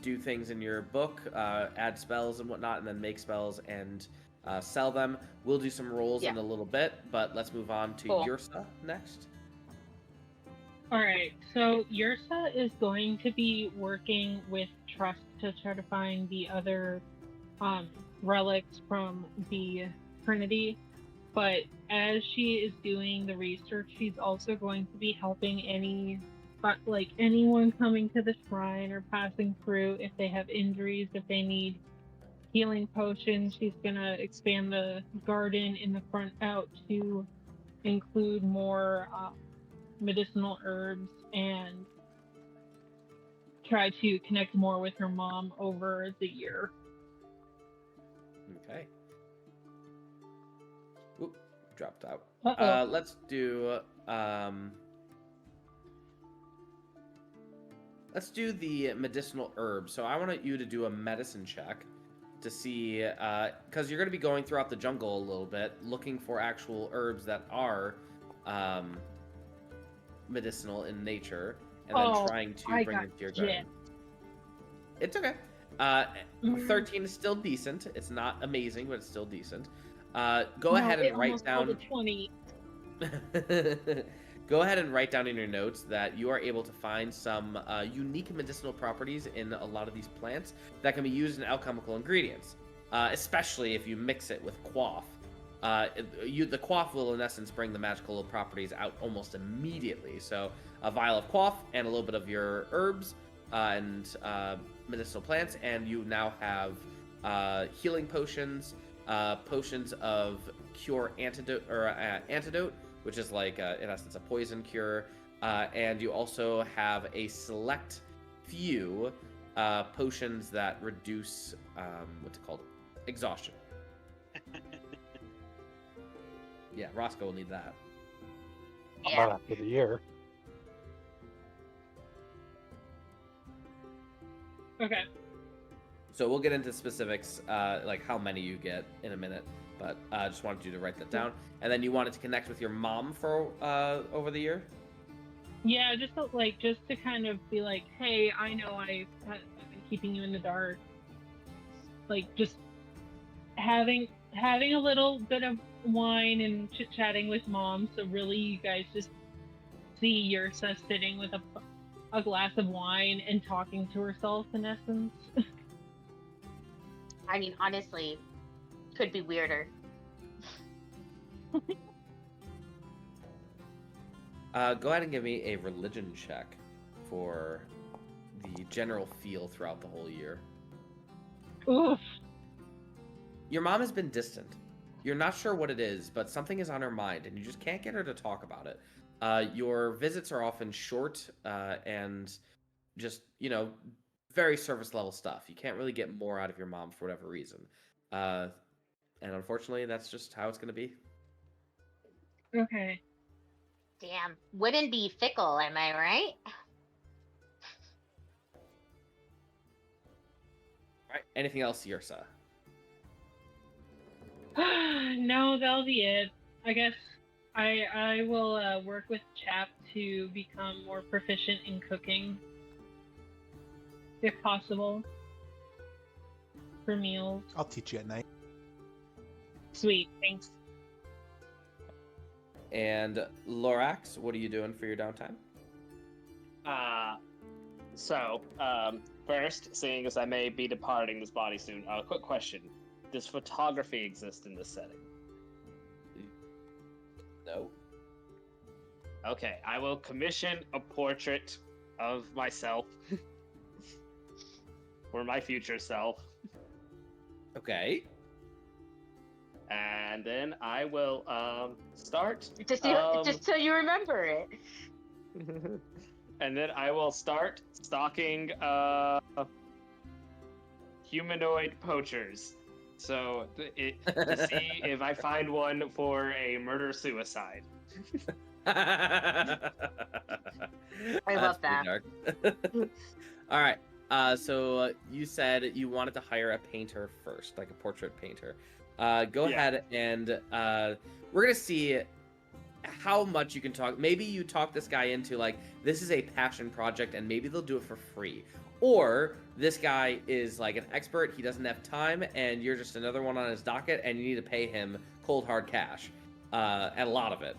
do things in your book, add spells and whatnot, and then make spells and sell them. We'll do some rolls in a little bit, but let's move on to
Cool.
Yersa next.
Alright, so Yersa is going to be working with Trusk to try to find the other relics from the Trinity. But as she is doing the research, she's also going to be helping anyone coming to the shrine or passing through if they have injuries, if they need healing potions. She's gonna expand the garden in the front out to include more medicinal herbs and try to connect more with her mom over the year.
Okay. Oop, dropped out.
Uh-oh.
Let's do the medicinal herbs. So I want you to do a medicine check to see, because you're going to be going throughout the jungle a little bit, looking for actual herbs that are medicinal in nature, and then trying to bring them to your garden. It's okay. 13 is still decent. It's not amazing, but it's still decent. Go ahead and write down.
20.
Go ahead and write down in your notes that you are able to find some unique medicinal properties in a lot of these plants that can be used in alchemical ingredients, especially if you mix it with quaff. The quaff will, in essence, bring the magical properties out almost immediately. So a vial of quaff and a little bit of your herbs and medicinal plants, and you now have healing potions, potions of cure antidote, which is like, in essence, a poison cure. And you also have a select few potions that reduce, what's it called? Exhaustion. Yeah, Roscoe will need that.
Yeah.
About after the year.
Okay.
So we'll get into specifics, like how many you get in a minute, but I just wanted you to write that down. And then you wanted to connect with your mom for over the year?
Yeah, just to kind of be like, hey, I know I've been keeping you in the dark. Like, just having a little bit of wine and chit-chatting with mom, so really you guys just see Yersa sitting with a glass of wine and talking to herself, in essence.
I mean, honestly, could be weirder.
Go ahead and give me a religion check for the general feel throughout the whole year.
Oof.
Your mom has been distant. You're not sure what it is, but something is on her mind, and you just can't get her to talk about it. Your visits are often short and just, very surface level stuff. You can't really get more out of your mom for whatever reason. And unfortunately, that's just how it's going to be.
Okay.
Damn, women be fickle, am I right?
All right. Anything else, Yersa?
No, that'll be it. I guess I will work with Chap to become more proficient in cooking, if possible, for meals.
I'll teach you at night.
Sweet, thanks.
And Lorax, what are you doing for your downtime?
First, seeing as I may be departing this body soon, quick question. Does photography exist in this setting?
No.
Okay, I will commission a portrait of myself for my future self,
Okay.
and then I will start.
Just so you remember it.
And then I will start stalking humanoid poachers. So to see if I find one for a murder-suicide.
I love that.
All right. So you said you wanted to hire a painter first, like a portrait painter. Go ahead and we're gonna see how much you can talk. Maybe you talk this guy into like this is a passion project, and maybe they'll do it for free. Or this guy is like an expert, he doesn't have time, and you're just another one on his docket, and you need to pay him cold hard cash, and a lot of it,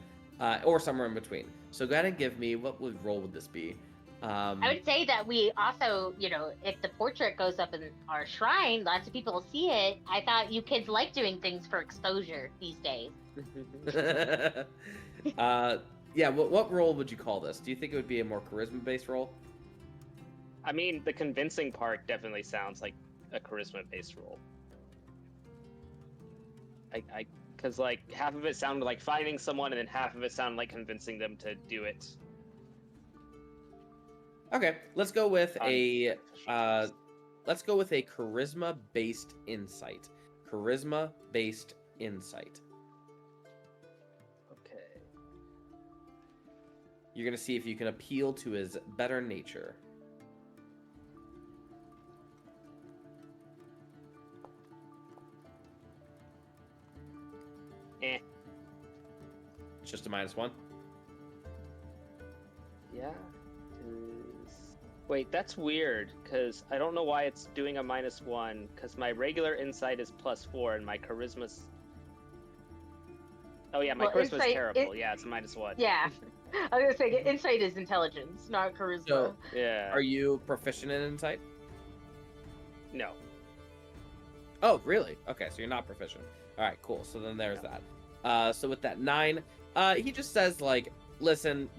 or somewhere in between. So go ahead and give me, what role would this be?
I would say that we also, if the portrait goes up in our shrine, lots of people will see it. I thought you kids like doing things for exposure these days.
Yeah, what role would you call this? Do you think it would be a more charisma-based role?
I mean, the convincing part definitely sounds like a charisma-based role. Because like half of it sounded like finding someone, and then half of it sounded like convincing them to do it.
Okay, let's go with a charisma-based insight. Charisma-based insight.
Okay.
You're gonna see if you can appeal to his better nature. It's just a -1.
Yeah. Wait, that's weird, because I don't know why it's doing a -1, because my regular insight is +4, and my charisma's... Oh yeah, my charisma's terrible. Yeah, it's a -1.
Yeah. I was gonna say, insight is intelligence, not charisma.
So,
yeah.
Are you proficient in insight?
No.
Oh, really? Okay, so you're not proficient. All right, cool. So then there's that. So with that 9, he just says like, listen,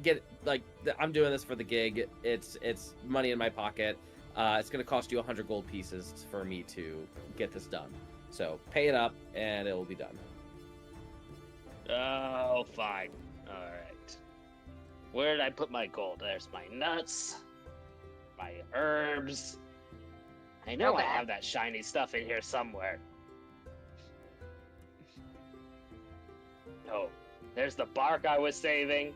I'm doing this for the gig. It's money in my pocket. It's gonna cost you 100 gold pieces for me to get this done. So pay it up, and it will be done.
Oh, fine. All right. Where did I put my gold? There's my nuts, my herbs. I know I have that shiny stuff in here somewhere. Oh, there's the bark I was saving.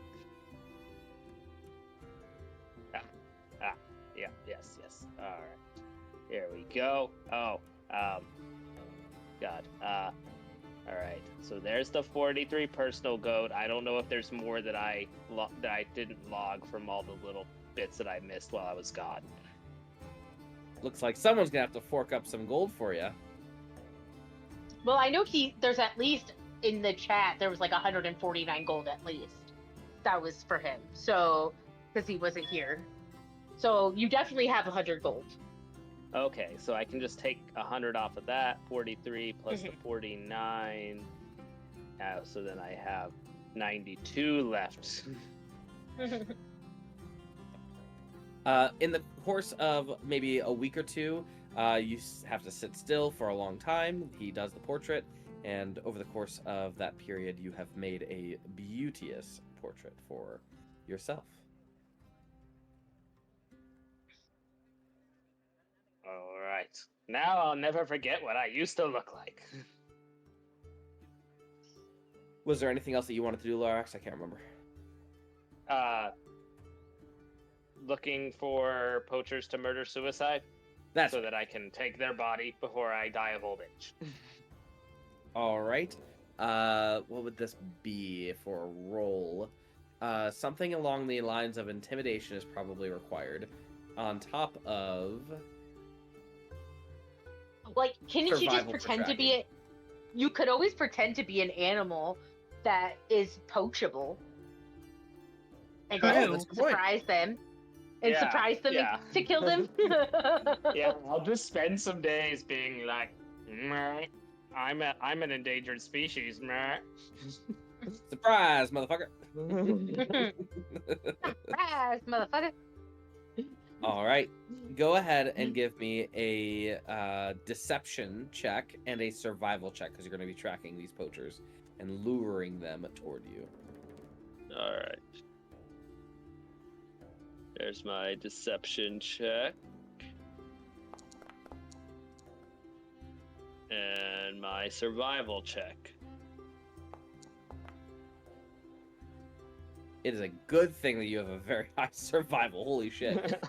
Yeah, yes. All right. Here we go. Oh, God. All right. So there's the 43 personal gold. I don't know if there's more that I didn't log from all the little bits that I missed while I was gone.
Looks like someone's gonna have to fork up some gold for you.
Well, I know there's at least in the chat, there was like 149 gold at least. That was for him. So, because he wasn't here. So you definitely have 100 gold.
Okay, so I can just take 100 off of that, 43 plus the 49. So then I have 92 left.
In the course of maybe a week or two, you have to sit still for a long time. He does the portrait, and over the course of that period, you have made a beauteous portrait for yourself.
All right. Now I'll never forget what I used to look like.
Was there anything else that you wanted to do, Lorax? I can't remember.
Looking for poachers to murder suicide
That's
so that I can take their body before I die of old age.
all right. What would this be for a roll? Something along the lines of intimidation is probably required. On top of
Like, couldn't you just
Survival
pretend
for
to be You could always pretend to be an animal that is poachable, and
Oh,
then
that's a good point.
surprise them, and
Yeah,
surprise them
yeah.
to kill them.
Yeah, I'll just spend some days being like, "Meh, I'm an endangered species, meh."
surprise, motherfucker.
Surprise, motherfucker.
All right. Go ahead and give me a deception check and a survival check because you're going to be tracking these poachers and luring them toward you.
All right. There's my deception check. And my survival check.
It is a good thing that you have a very high survival. Holy shit.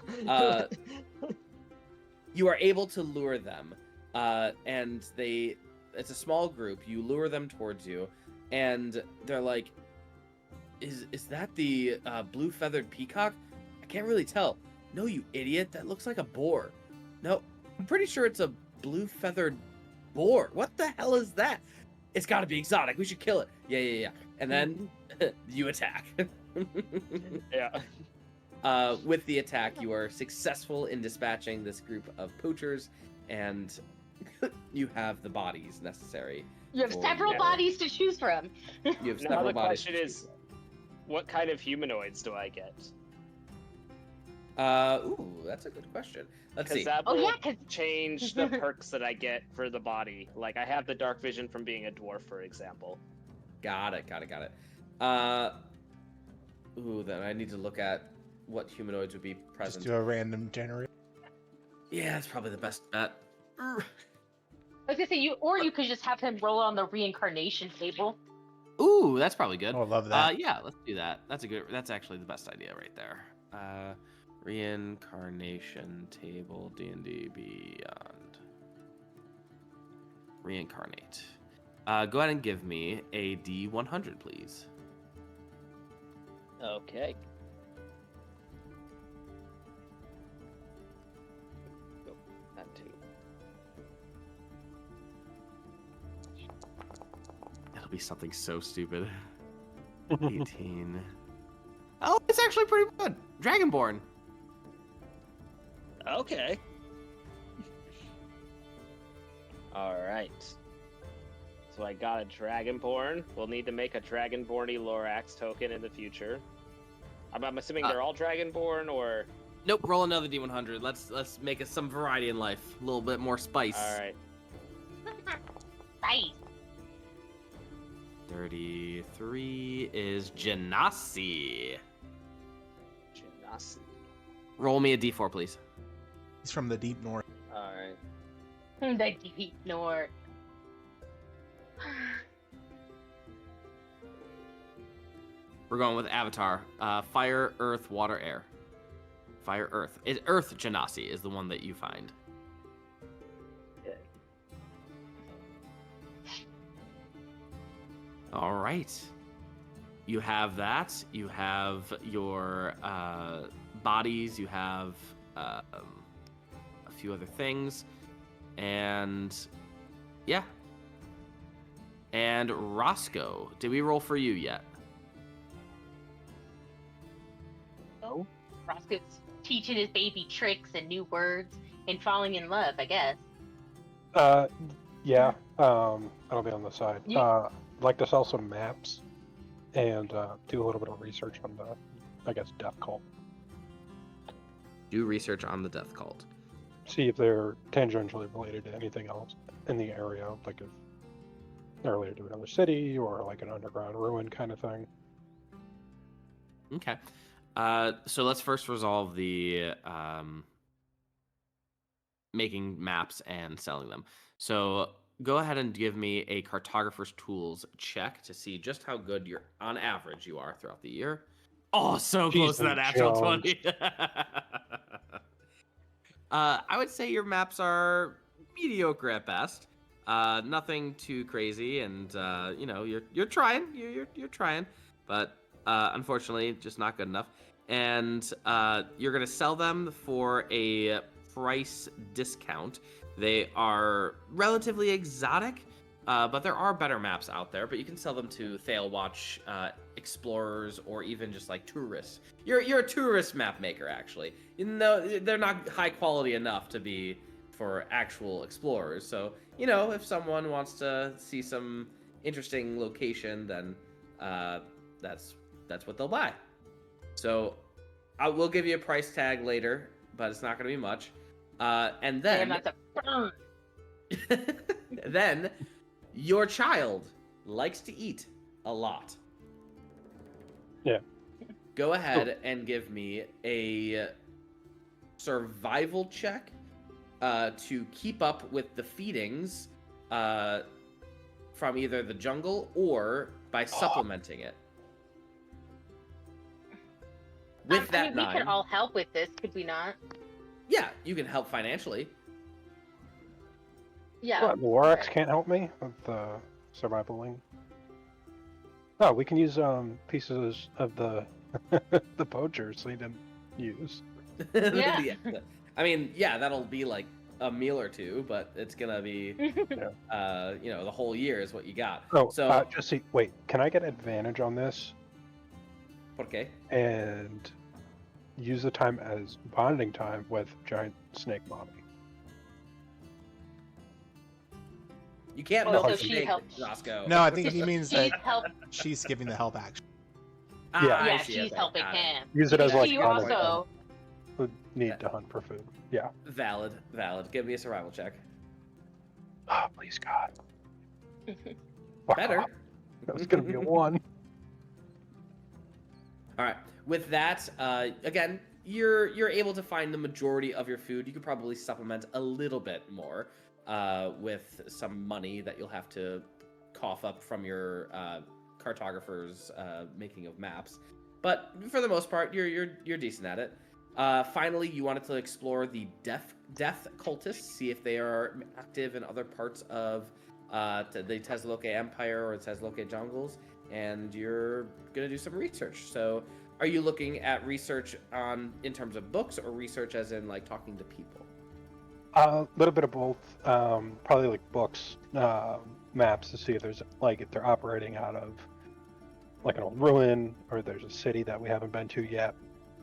You are able to lure them, and it's a small group. You lure them towards you, and they're like, is that the blue feathered peacock? I can't really tell. No, you idiot. That looks like a boar. No, I'm pretty sure it's a blue feathered boar. What the hell is that? It's got to be exotic. We should kill it. Yeah. And then you attack.
Yeah.
With the attack, you are successful in dispatching this group of poachers, and you have the bodies necessary.
You have
for-
several
Yeah.
bodies to choose from.
You have
Now
several
the
bodies.
question is, what kind of humanoids do I get?
Ooh, that's a good question. Let's see.
Because that
Oh
will
yeah, because
change the perks that I get for the body. Like I have the dark vision from being a dwarf, for example.
Got it. Ooh, then I need to look at what humanoids would be
Just
present.
do a random generate.
Yeah, that's probably the best bet.
I was gonna say you could just have him roll on the reincarnation table.
Ooh, that's probably good.
Oh, I love that.
Yeah, let's do that. That's actually the best idea right there. Reincarnation table, D&D Beyond. Reincarnate. Go ahead and give me a D100, please.
Okay. Oh, that too.
It'll be something so stupid. 18. Oh, it's actually pretty good. Dragonborn.
Okay. All right. So I got a Dragonborn. We'll need to make a Dragonborn-y Lorax token in the future. I'm assuming they're all Dragonborn, or...
Nope, roll another D100. Let's make it some variety in life. A little bit more spice.
All right.
Nice.
33 is Genasi.
Genasi.
Roll me a D4, please.
He's from the deep north.
All right.
The deep north.
We're going with Avatar. Fire, Earth, Water, Air. Fire, Earth. Earth Genasi is the one that you find.
Okay.
All right. You have that. You have your bodies. You have a few other things. And yeah. And Roscoe. Did we roll for you yet?
No. Roscoe's teaching his baby tricks and new words and falling in love, I guess.
Yeah. I'll be on the side.
You-
I'd like to sell some maps and do a little bit of research on the, I guess, death cult.
Do research on the death cult.
See if they're tangentially related to anything else in the area, like if they're related to another city or like an underground ruin kind of thing.
Okay. So let's first resolve the making maps and selling them. So go ahead and give me a cartographer's tools check to see just how good you're on average you are throughout the year. Oh, so close to that natural 20. I would say your maps are mediocre at best. Nothing too crazy, and you're trying. You're trying, but unfortunately, just not good enough. And you're gonna sell them for a price discount. They are relatively exotic, but there are better maps out there. But you can sell them to Thailwatch explorers or even just like tourists. You're a tourist map maker, actually. They're not high quality enough to be for actual explorers. So if someone wants to see some interesting location, then that's what they'll buy. So I will give you a price tag later, but it's not going to be much. And then, then your child likes to eat a lot.
Yeah.
Go ahead and give me a survival check to keep up with the feedings from either the jungle or by supplementing it. With that 9,
we could all help with this, could we not?
Yeah, you can help financially.
Yeah.
What, the Lorax can't help me with survivaling? Oh, we can use pieces of the the poachers we didn't use.
Yeah.
I mean, yeah, that'll be like a meal or two, but it's gonna be, the whole year is what you got.
Oh,
so
just see. Wait, can I get advantage on this?
Okay.
And use the time as bonding time with giant snake mommy.
You can't
Oh,
milk
so
a
she
snake,
helps.
Roscoe.
No, I think he means that
help.
she's giving the help action.
Ah, I
Yeah,
see,
she's
okay,
helping
got it.
him.
Use it as like
She
bonding
also.
would need to hunt for food. Yeah.
Valid. Give me a survival check.
Oh, please God.
Better.
That was gonna be a 1.
All right. With that, again, you're able to find the majority of your food. You could probably supplement a little bit more with some money that you'll have to cough up from your cartographer's making of maps. But for the most part, you're decent at it. Finally, you wanted to explore the death cultists, see if they are active in other parts of the Tezloke Empire or Tezloke jungles, and you're gonna do some research. So, are you looking at research in terms of books, or research as in like talking to people?
A little bit of both. Probably like books, maps to see if there's if they're operating out of like an old ruin or there's a city that we haven't been to yet.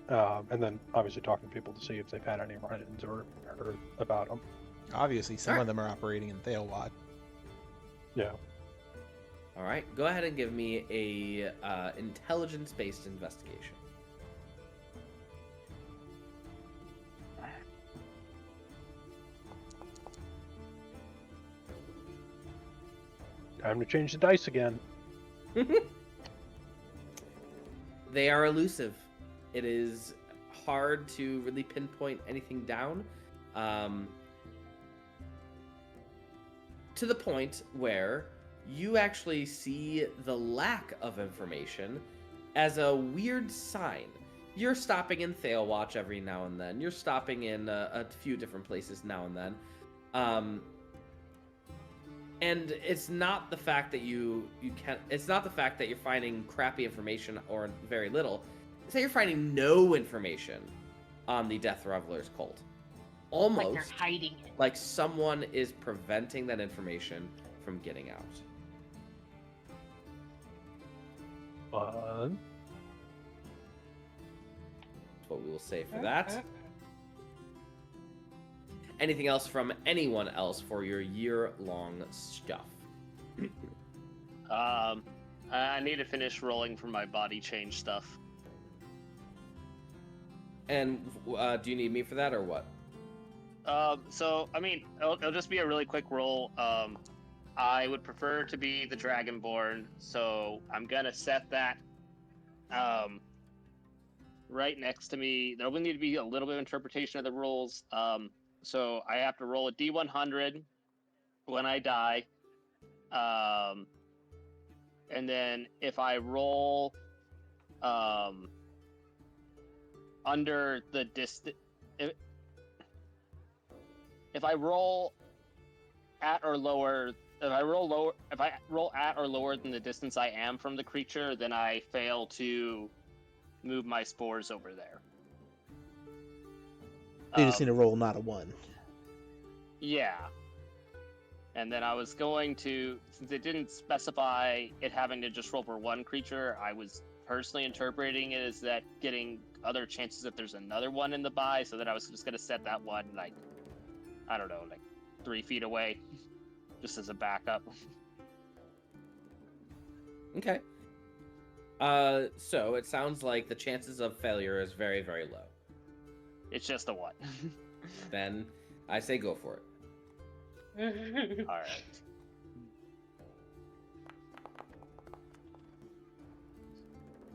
And then obviously talking to people to see if they've had any run-ins or heard about them.
Obviously, some of them are operating in Thailwatch.
Yeah.
All right, go ahead and give me a intelligence-based investigation.
Time to change the dice again.
They are elusive. It is hard to really pinpoint anything down. To the point where you actually see the lack of information as a weird sign. You're stopping in Thailwatch every now and then. You're stopping in a few different places now and then. And it's not the fact that it's not the fact that you're finding crappy information or very little. It's that you're finding no information on the Death Revelers cult. Almost
Like they're hiding it.
like someone is preventing that information from getting out.
Fun.
That's what we will say for that. Anything else from anyone else for your year-long stuff?
I need to finish rolling for my body change stuff.
And do you need me for that or what?
So I mean, it'll just be a really quick roll. I would prefer to be the Dragonborn, so I'm gonna set that right next to me. There will need to be a little bit of interpretation of the rules. So I have to roll a D100 when I die. And then if I roll under the distance, if I roll at or lower, if I roll at or lower than the distance I am from the creature, then I fail to move my spores over there.
You just need to roll not a 1.
Yeah. And then I was going to, since it didn't specify it having to just roll for one creature, I was personally interpreting it as that getting other chances if there's another one in the buy, so that I was just going to set that one, like, I don't know, like 3 feet away, just as a backup.
Okay. So it sounds like the chances of failure is very, very low.
It's just a 1.
Then I say go for it.
All right.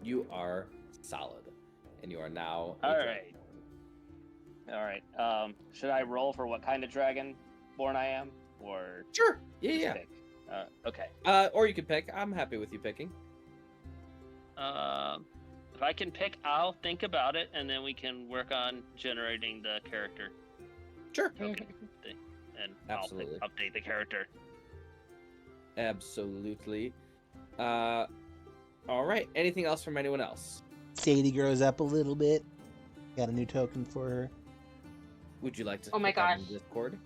You are solid, and you are now.
All right. Should I roll for what kind of dragonborn I am, or
Sure.
just
Yeah.
pick? Okay.
Or you can pick. I'm happy with you picking.
If I can pick, I'll think about it, and then we can work on generating the character.
Sure.
Okay. And
Absolutely.
I'll update the character.
Absolutely. All right. Anything else from anyone else?
Sadie grows up a little bit. Got a new token for her.
Would you like to?
Oh my
put that
gosh.
in Discord?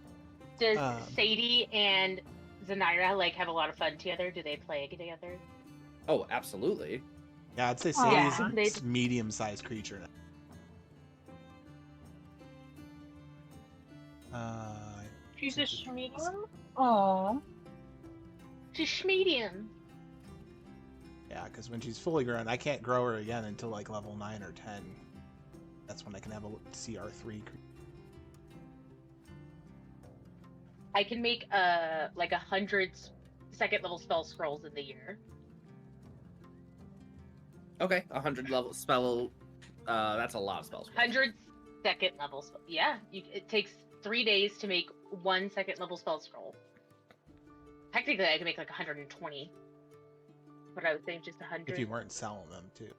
Does
Um,
Sadie and Zanira like have a lot of fun together? Do they play together?
Oh, absolutely.
Yeah, I'd say
Yeah,
Sadie's a medium-sized creature now.
She's a medium? Aww.
She's medium.
Yeah, because when she's fully grown, I can't grow her again until like level 9 or 10. That's when I can have a CR3.
I can make like 100 second level spell scrolls in the year.
Okay, 100 level spell. That's a lot of spells.
100 second level spell. Yeah, it takes 3 days to make 1 second level spell scroll. Technically, I can make like 120. But I would think just 100.
If you weren't selling them too.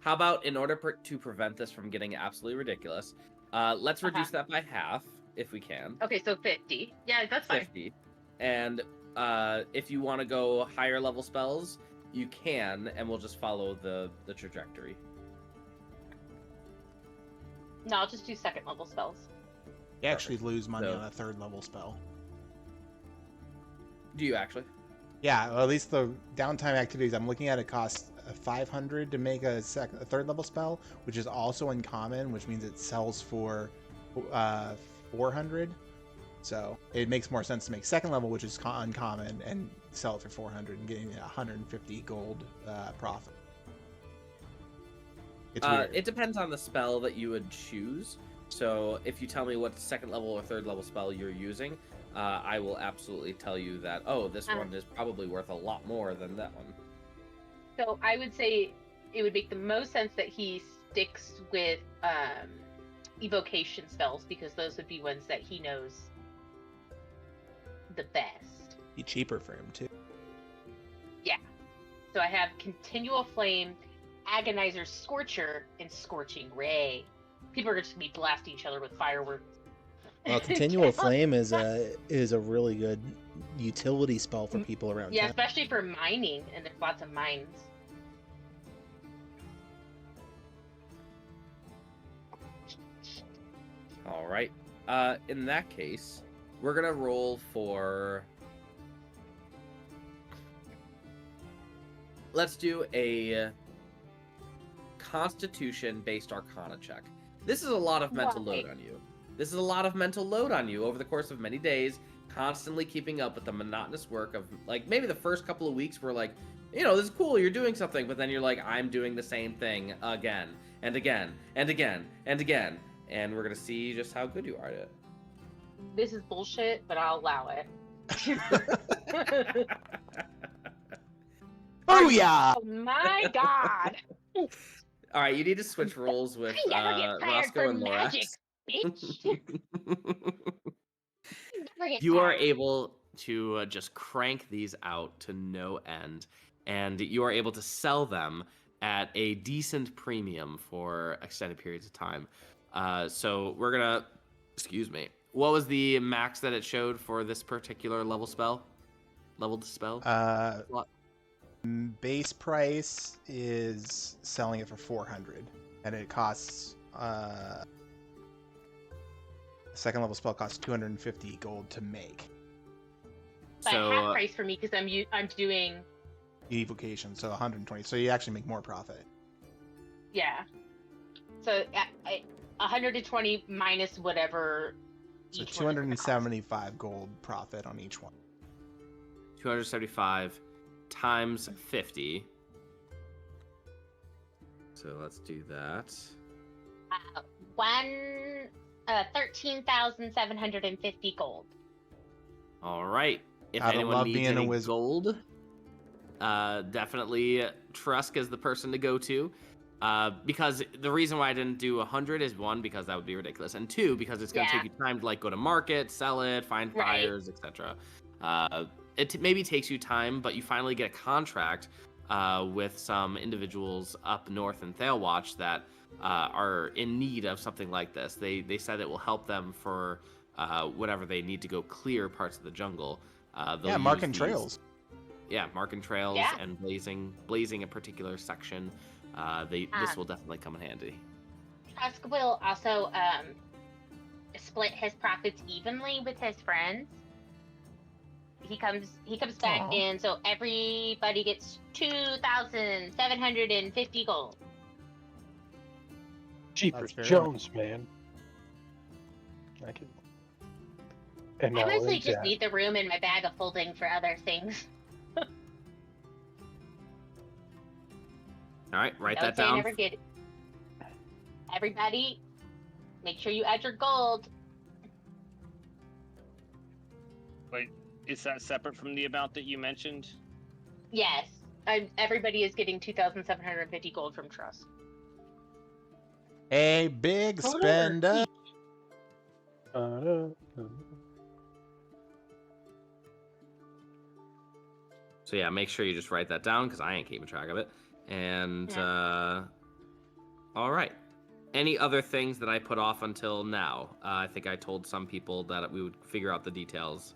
How about, in order to prevent this from getting absolutely ridiculous, let's reduce that by half if we can.
Okay, so 50. Yeah, that's fine.
50. And if you want to go higher level spells, you can, and we'll just follow the trajectory.
No, I'll just do second level spells.
You actually lose money
So-
on a 3rd level spell.
Do you actually?
Yeah, well, at least the downtime activities I'm looking at, it costs 500 to make a 3rd level spell, which is also uncommon, which means it sells for 400. So it makes more sense to make 2nd level, which is uncommon, and sell it for 400 and getting 150 gold profit. It's weird.
It depends on the spell that you would choose. So if you tell me what 2nd level or 3rd level spell you're using, I will absolutely tell you that, oh, this one is probably worth a lot more than that one.
So I would say it would make the most sense that he sticks with evocation spells, because those would be ones that he knows the best.
Be cheaper for him too.
Yeah. So I have Continual Flame, Agonizer, Scorcher, and Scorching Ray. People are just gonna be blasting each other with fireworks.
Well, Continual Flame is a really good utility spell for people around
Yeah,
town.
especially for mining, and there's lots of mines.
All right. In that case, we're gonna roll for. Let's do a Constitution-based Arcana check. This is a lot of mental load on you. This is a lot of mental load on you over the course of many days, constantly keeping up with the monotonous work of, like, maybe the first couple of weeks were like, you know, this is cool, you're doing something, but then you're like, I'm doing the same thing again, and again, and again, and again, and we're gonna see just how good you are at it.
This is bullshit, but I'll allow it.
Oh yeah!
Oh my god!
All right, you need to switch roles with
I never get tired
Roscoe
for
and
magic. Bitch. Never get
You are
tired.
able to just crank these out to no end, and you are able to sell them at a decent premium for extended periods of time. So we're gonna, excuse me. What was the max that it showed for this particular level spell? Leveled spell? Slot?
Base price is selling it for 400, and it costs second level spell costs 250 gold to make.
But
So
half price for me because I'm doing
Evocation, so 120. So you actually make more profit.
yeah. So 120 minus whatever.
So
each one is gonna cost.
275 gold profit on each one.
275 times 50. So let's do that.
13,750 gold.
All right. If
Gotta
anyone
love
needs
being a
any
wizard.
gold, definitely Trusk is the person to go to. Because the reason why I didn't do 100 is one, because that would be ridiculous, and two, because it's going to
Yeah.
take you time to like go to market, sell it, find
Right.
buyers, etc. It maybe takes you time, but you finally get a contract with some individuals up north in Thalewatch that are in need of something like this. They said it will help them for whenever they need to go clear parts of the jungle. They'll
Yeah, marking
use these-
trails.
Yeah, marking trails
Yeah.
and blazing a particular section. This will definitely come in handy.
Trusk will also split his profits evenly with his friends. He comes back
Aw.
in, so everybody gets 2,750 gold.
Jeepers
very
Jones, man. I can. And
I
now
mostly
it's,
just need the room in my bag of holding for other things.
All right, write
Don't
that
say
down.
never get it. Everybody, make sure you add your gold.
Wait, is that separate from the amount that you mentioned?
Yes, everybody is getting 2,750 gold from Trusk.
A big spender.
So yeah, make sure you just write that down because I ain't keeping track of it. And all right. Any other things that I put off until now? I think I told some people that we would figure out the details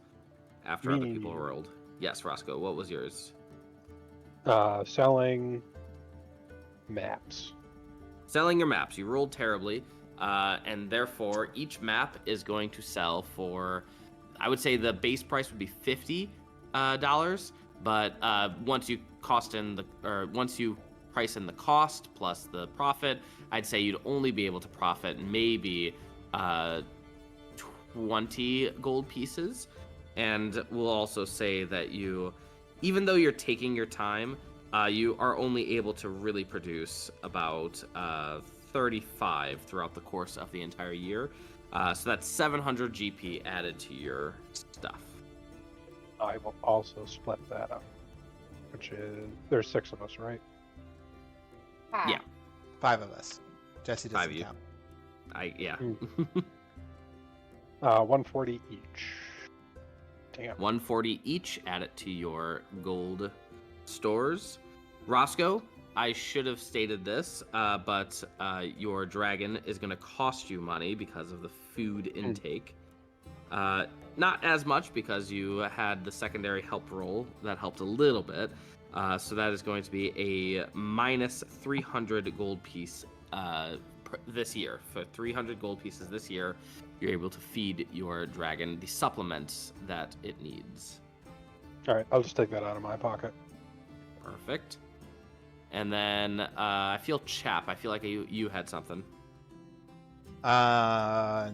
after other people rolled. Yes, Roscoe, what was yours?
Selling maps.
Selling your maps. You rolled terribly, and therefore each map is going to sell for, I would say the base price would be $50, but once you once you price in the cost plus the profit, I'd say you'd only be able to profit maybe 20 gold pieces. And we'll also say that even though you're taking your time, you are only able to really produce about 35 throughout the course of the entire year. So that's 700 GP added to your stuff.
I will also split that up, which is there's 6 of us, right?
Yeah.
5 of us. Jesse
5 of
doesn't
you.
count.
Yeah.
140 each. Damn.
140 each. Add it to your gold stores. Roscoe, I should have stated this, but your dragon is going to cost you money because of the food intake. Not as much because you had the secondary help roll that helped a little bit. So that is going to be a minus 300 gold piece this year. For 300 gold pieces this year, you're able to feed your dragon the supplements that it needs.
All right, I'll just take that out of my pocket.
Perfect. And then I feel Chap. I feel like you had something.
No,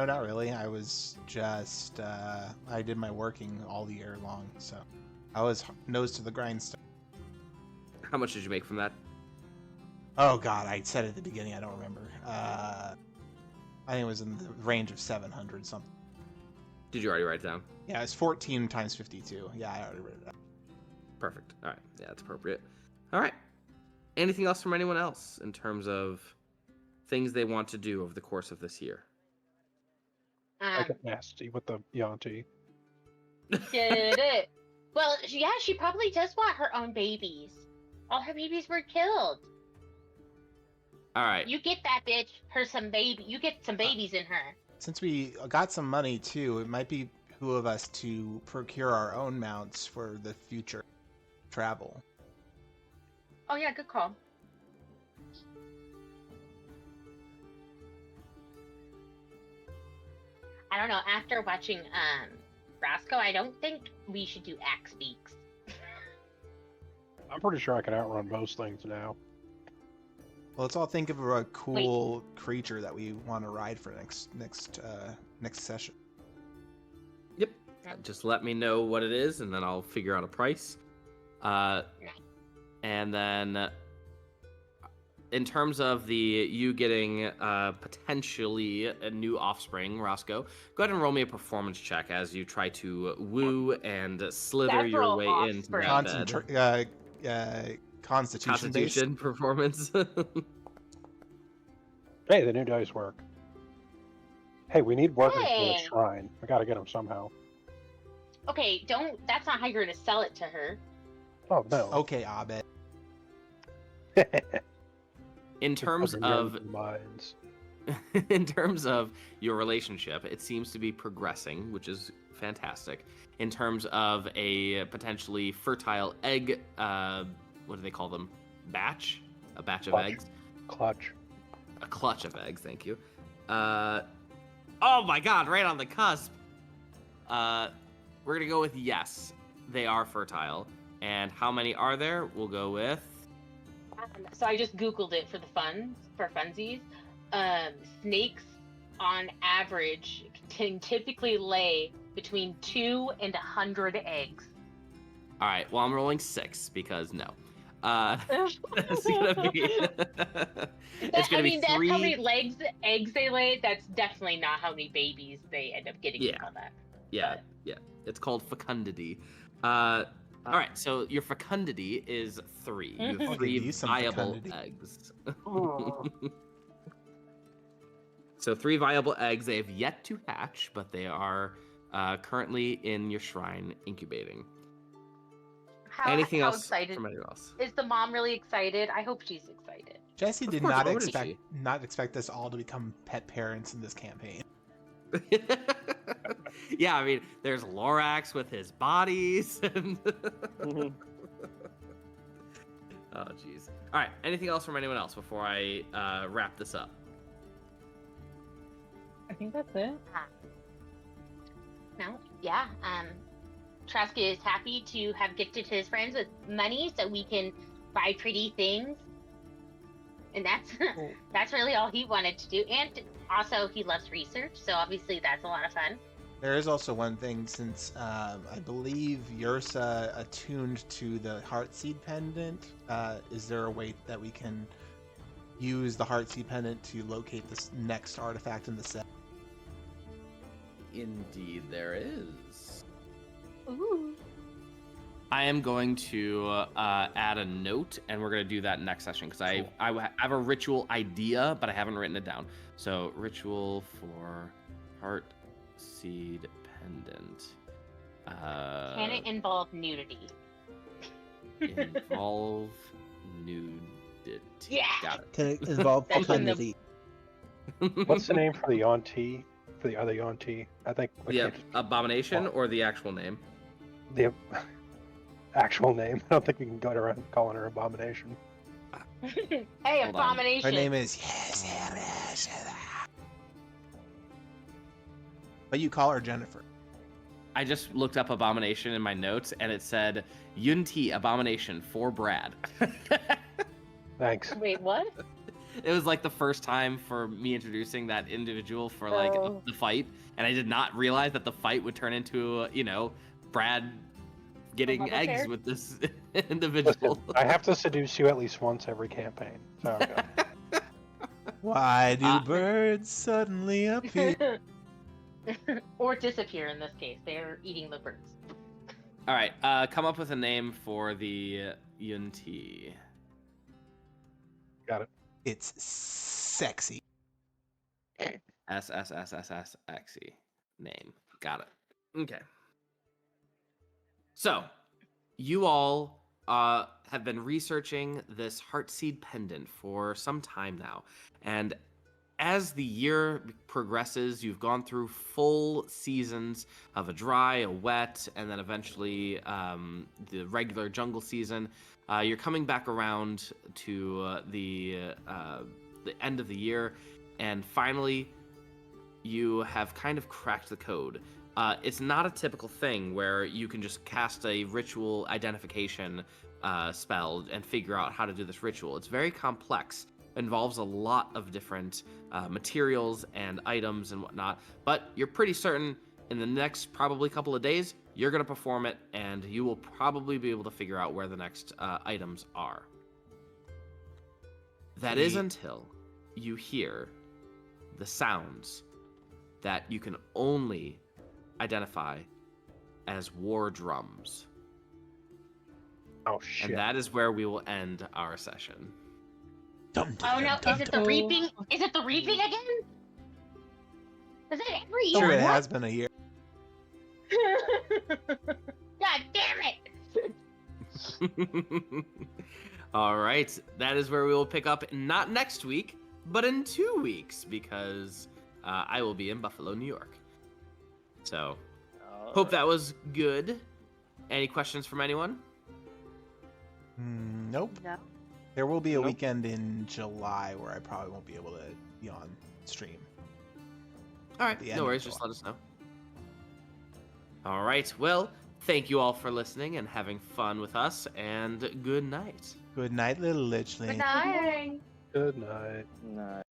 not really. I was just I did my working all year long, so I was nose to the grindstone.
How much did you make from that?
Oh God, I said it at the beginning. I don't remember. I think it was in the range of 700 something.
Did you already write it down?
Yeah, it's 14 times 52. Yeah, I already read it out.
Perfect. All right. Yeah, that's appropriate. All right. Anything else from anyone else in terms of things they want to do over the course of this year?
I get nasty with the Yanti.
Did it? Well, yeah, she probably does want her own babies. All her babies were killed.
All right.
You get that bitch. You get some babies in her.
Since we got some money too, it might be who of us to procure our own mounts for the future travel.
Oh yeah, good call. I don't know. After watching Roscoe, I don't think we should do axe beaks.
I'm pretty sure I can outrun most things now.
Well, let's all think of a cool creature that we want to ride for next session.
Yep. Just let me know what it is, and then I'll figure out a price. And then, in terms of you getting potentially a new offspring, Roscoe, go ahead and roll me a performance check as you try to woo and slither your
Several
way into that bed.
Constitution
performance.
Hey, the new dice work. Hey, we need workers for the
Hey.
shrine. I gotta get them somehow.
Okay, that's not how you're gonna sell it to her.
Oh, no.
Okay, Abed.
In terms
Fucking
of
young minds.
in terms of your relationship, it seems to be progressing, which is fantastic. In terms of a potentially fertile egg, what do they call them? Batch? A batch of
Clutch.
eggs?
Clutch.
A clutch of eggs, thank you. Oh my god, right on the cusp. We're gonna go with yes, they are fertile. And how many are there? We'll go with...
So I just Googled it for funsies. Snakes, on average, can typically lay between 2 and 100 eggs.
All right, well, I'm rolling 6 because no. It's gonna be... it's gonna be
that's how
3...
many eggs they lay. That's definitely not how many babies they end up getting.
Yeah.
From that.
Yeah, yeah. It's called fecundity. All right, so your fecundity is 3. You
Mhm.
have 3
Give you some
viable
fecundity.
eggs. So 3 viable eggs. They have yet to hatch, but they are currently in your shrine incubating. Anything
how
else
excited
from anyone else?
is the mom? Really excited? I hope she's excited.
Jesse
Of
did
course,
not
why wouldn't
expect us all to become pet parents in this campaign.
Yeah, I mean, there's Lorax with his bodies. And...
Mhm.
Oh, jeez. All right, anything else from anyone else before I wrap this up?
I think that's it.
No, yeah. Trusk is happy to have gifted his friends with money so we can buy pretty things. And that's really all he wanted to do. And also, he loves research, so obviously that's a lot of fun.
There is also one thing, since I believe Yersa attuned to the Heartseed Pendant. Is there a way that we can use the Heartseed Pendant to locate this next artifact in the set?
Indeed, there is.
Ooh.
I am going to add a note, and we're going to do that next session, because I have a ritual idea, but I haven't written it down. So, ritual for Heartseed Pendant.
Can it involve nudity?
Involve nudity.
Yeah.
Got it.
Can it involve
That's in the-
fecundity?
What's the name for the Yanti? For the other Yanti? I think
The abomination or the actual name?
the actual name. I don't think we can go around calling her Abomination.
Hey,
Hold on.
abomination.
Her name is but you call her Jennifer.
I just looked up abomination in my notes, and it said Yunti abomination for Brad.
Thanks.
Wait, what?
It was like the first time for me introducing that individual for like
Oh.
the fight, and I did not realize that the fight would turn into Brad getting
love
eggs
affair?
with this individual.
Listen, I have to seduce you at least once every campaign. So
Why do
Ah.
birds suddenly appear?
Or disappear in this case. They're eating the birds.
All right, come up with a name for the Yunti.
got it.
It's sexy.
SSSSSXE. name. Got it. Okay. So, you all have been researching this Heartseed pendant for some time now. And as the year progresses, you've gone through full seasons of a dry, a wet, and then eventually the regular jungle season. You're coming back around to the end of the year, and finally, you have kind of cracked the code. It's not a typical thing where you can just cast a ritual identification spell and figure out how to do this ritual. It's very complex. Involves a lot of different materials and items and whatnot, but you're pretty certain in the next probably couple of days you're going to perform it, and you will probably be able to figure out where the next items are. That is until you hear the sounds that you can only identify as war drums.
Oh shit!
And that is where we will end our session.
Oh no, is it the reaping? Is it the reaping again? Is it every year?
Sure, it has been a year.
God damn it!
All right, that is where we will pick up, not next week, but in 2 weeks, because I will be in Buffalo, New York. So, hope that was good. Any questions from anyone?
Nope.
No.
There will be a weekend in July where I probably won't be able to be on stream.
All right, no worries. Just let us know. All right, well, thank you all for listening and having fun with us, and good night.
Good night, little Lichling.
Good night.
Good night.
Nice.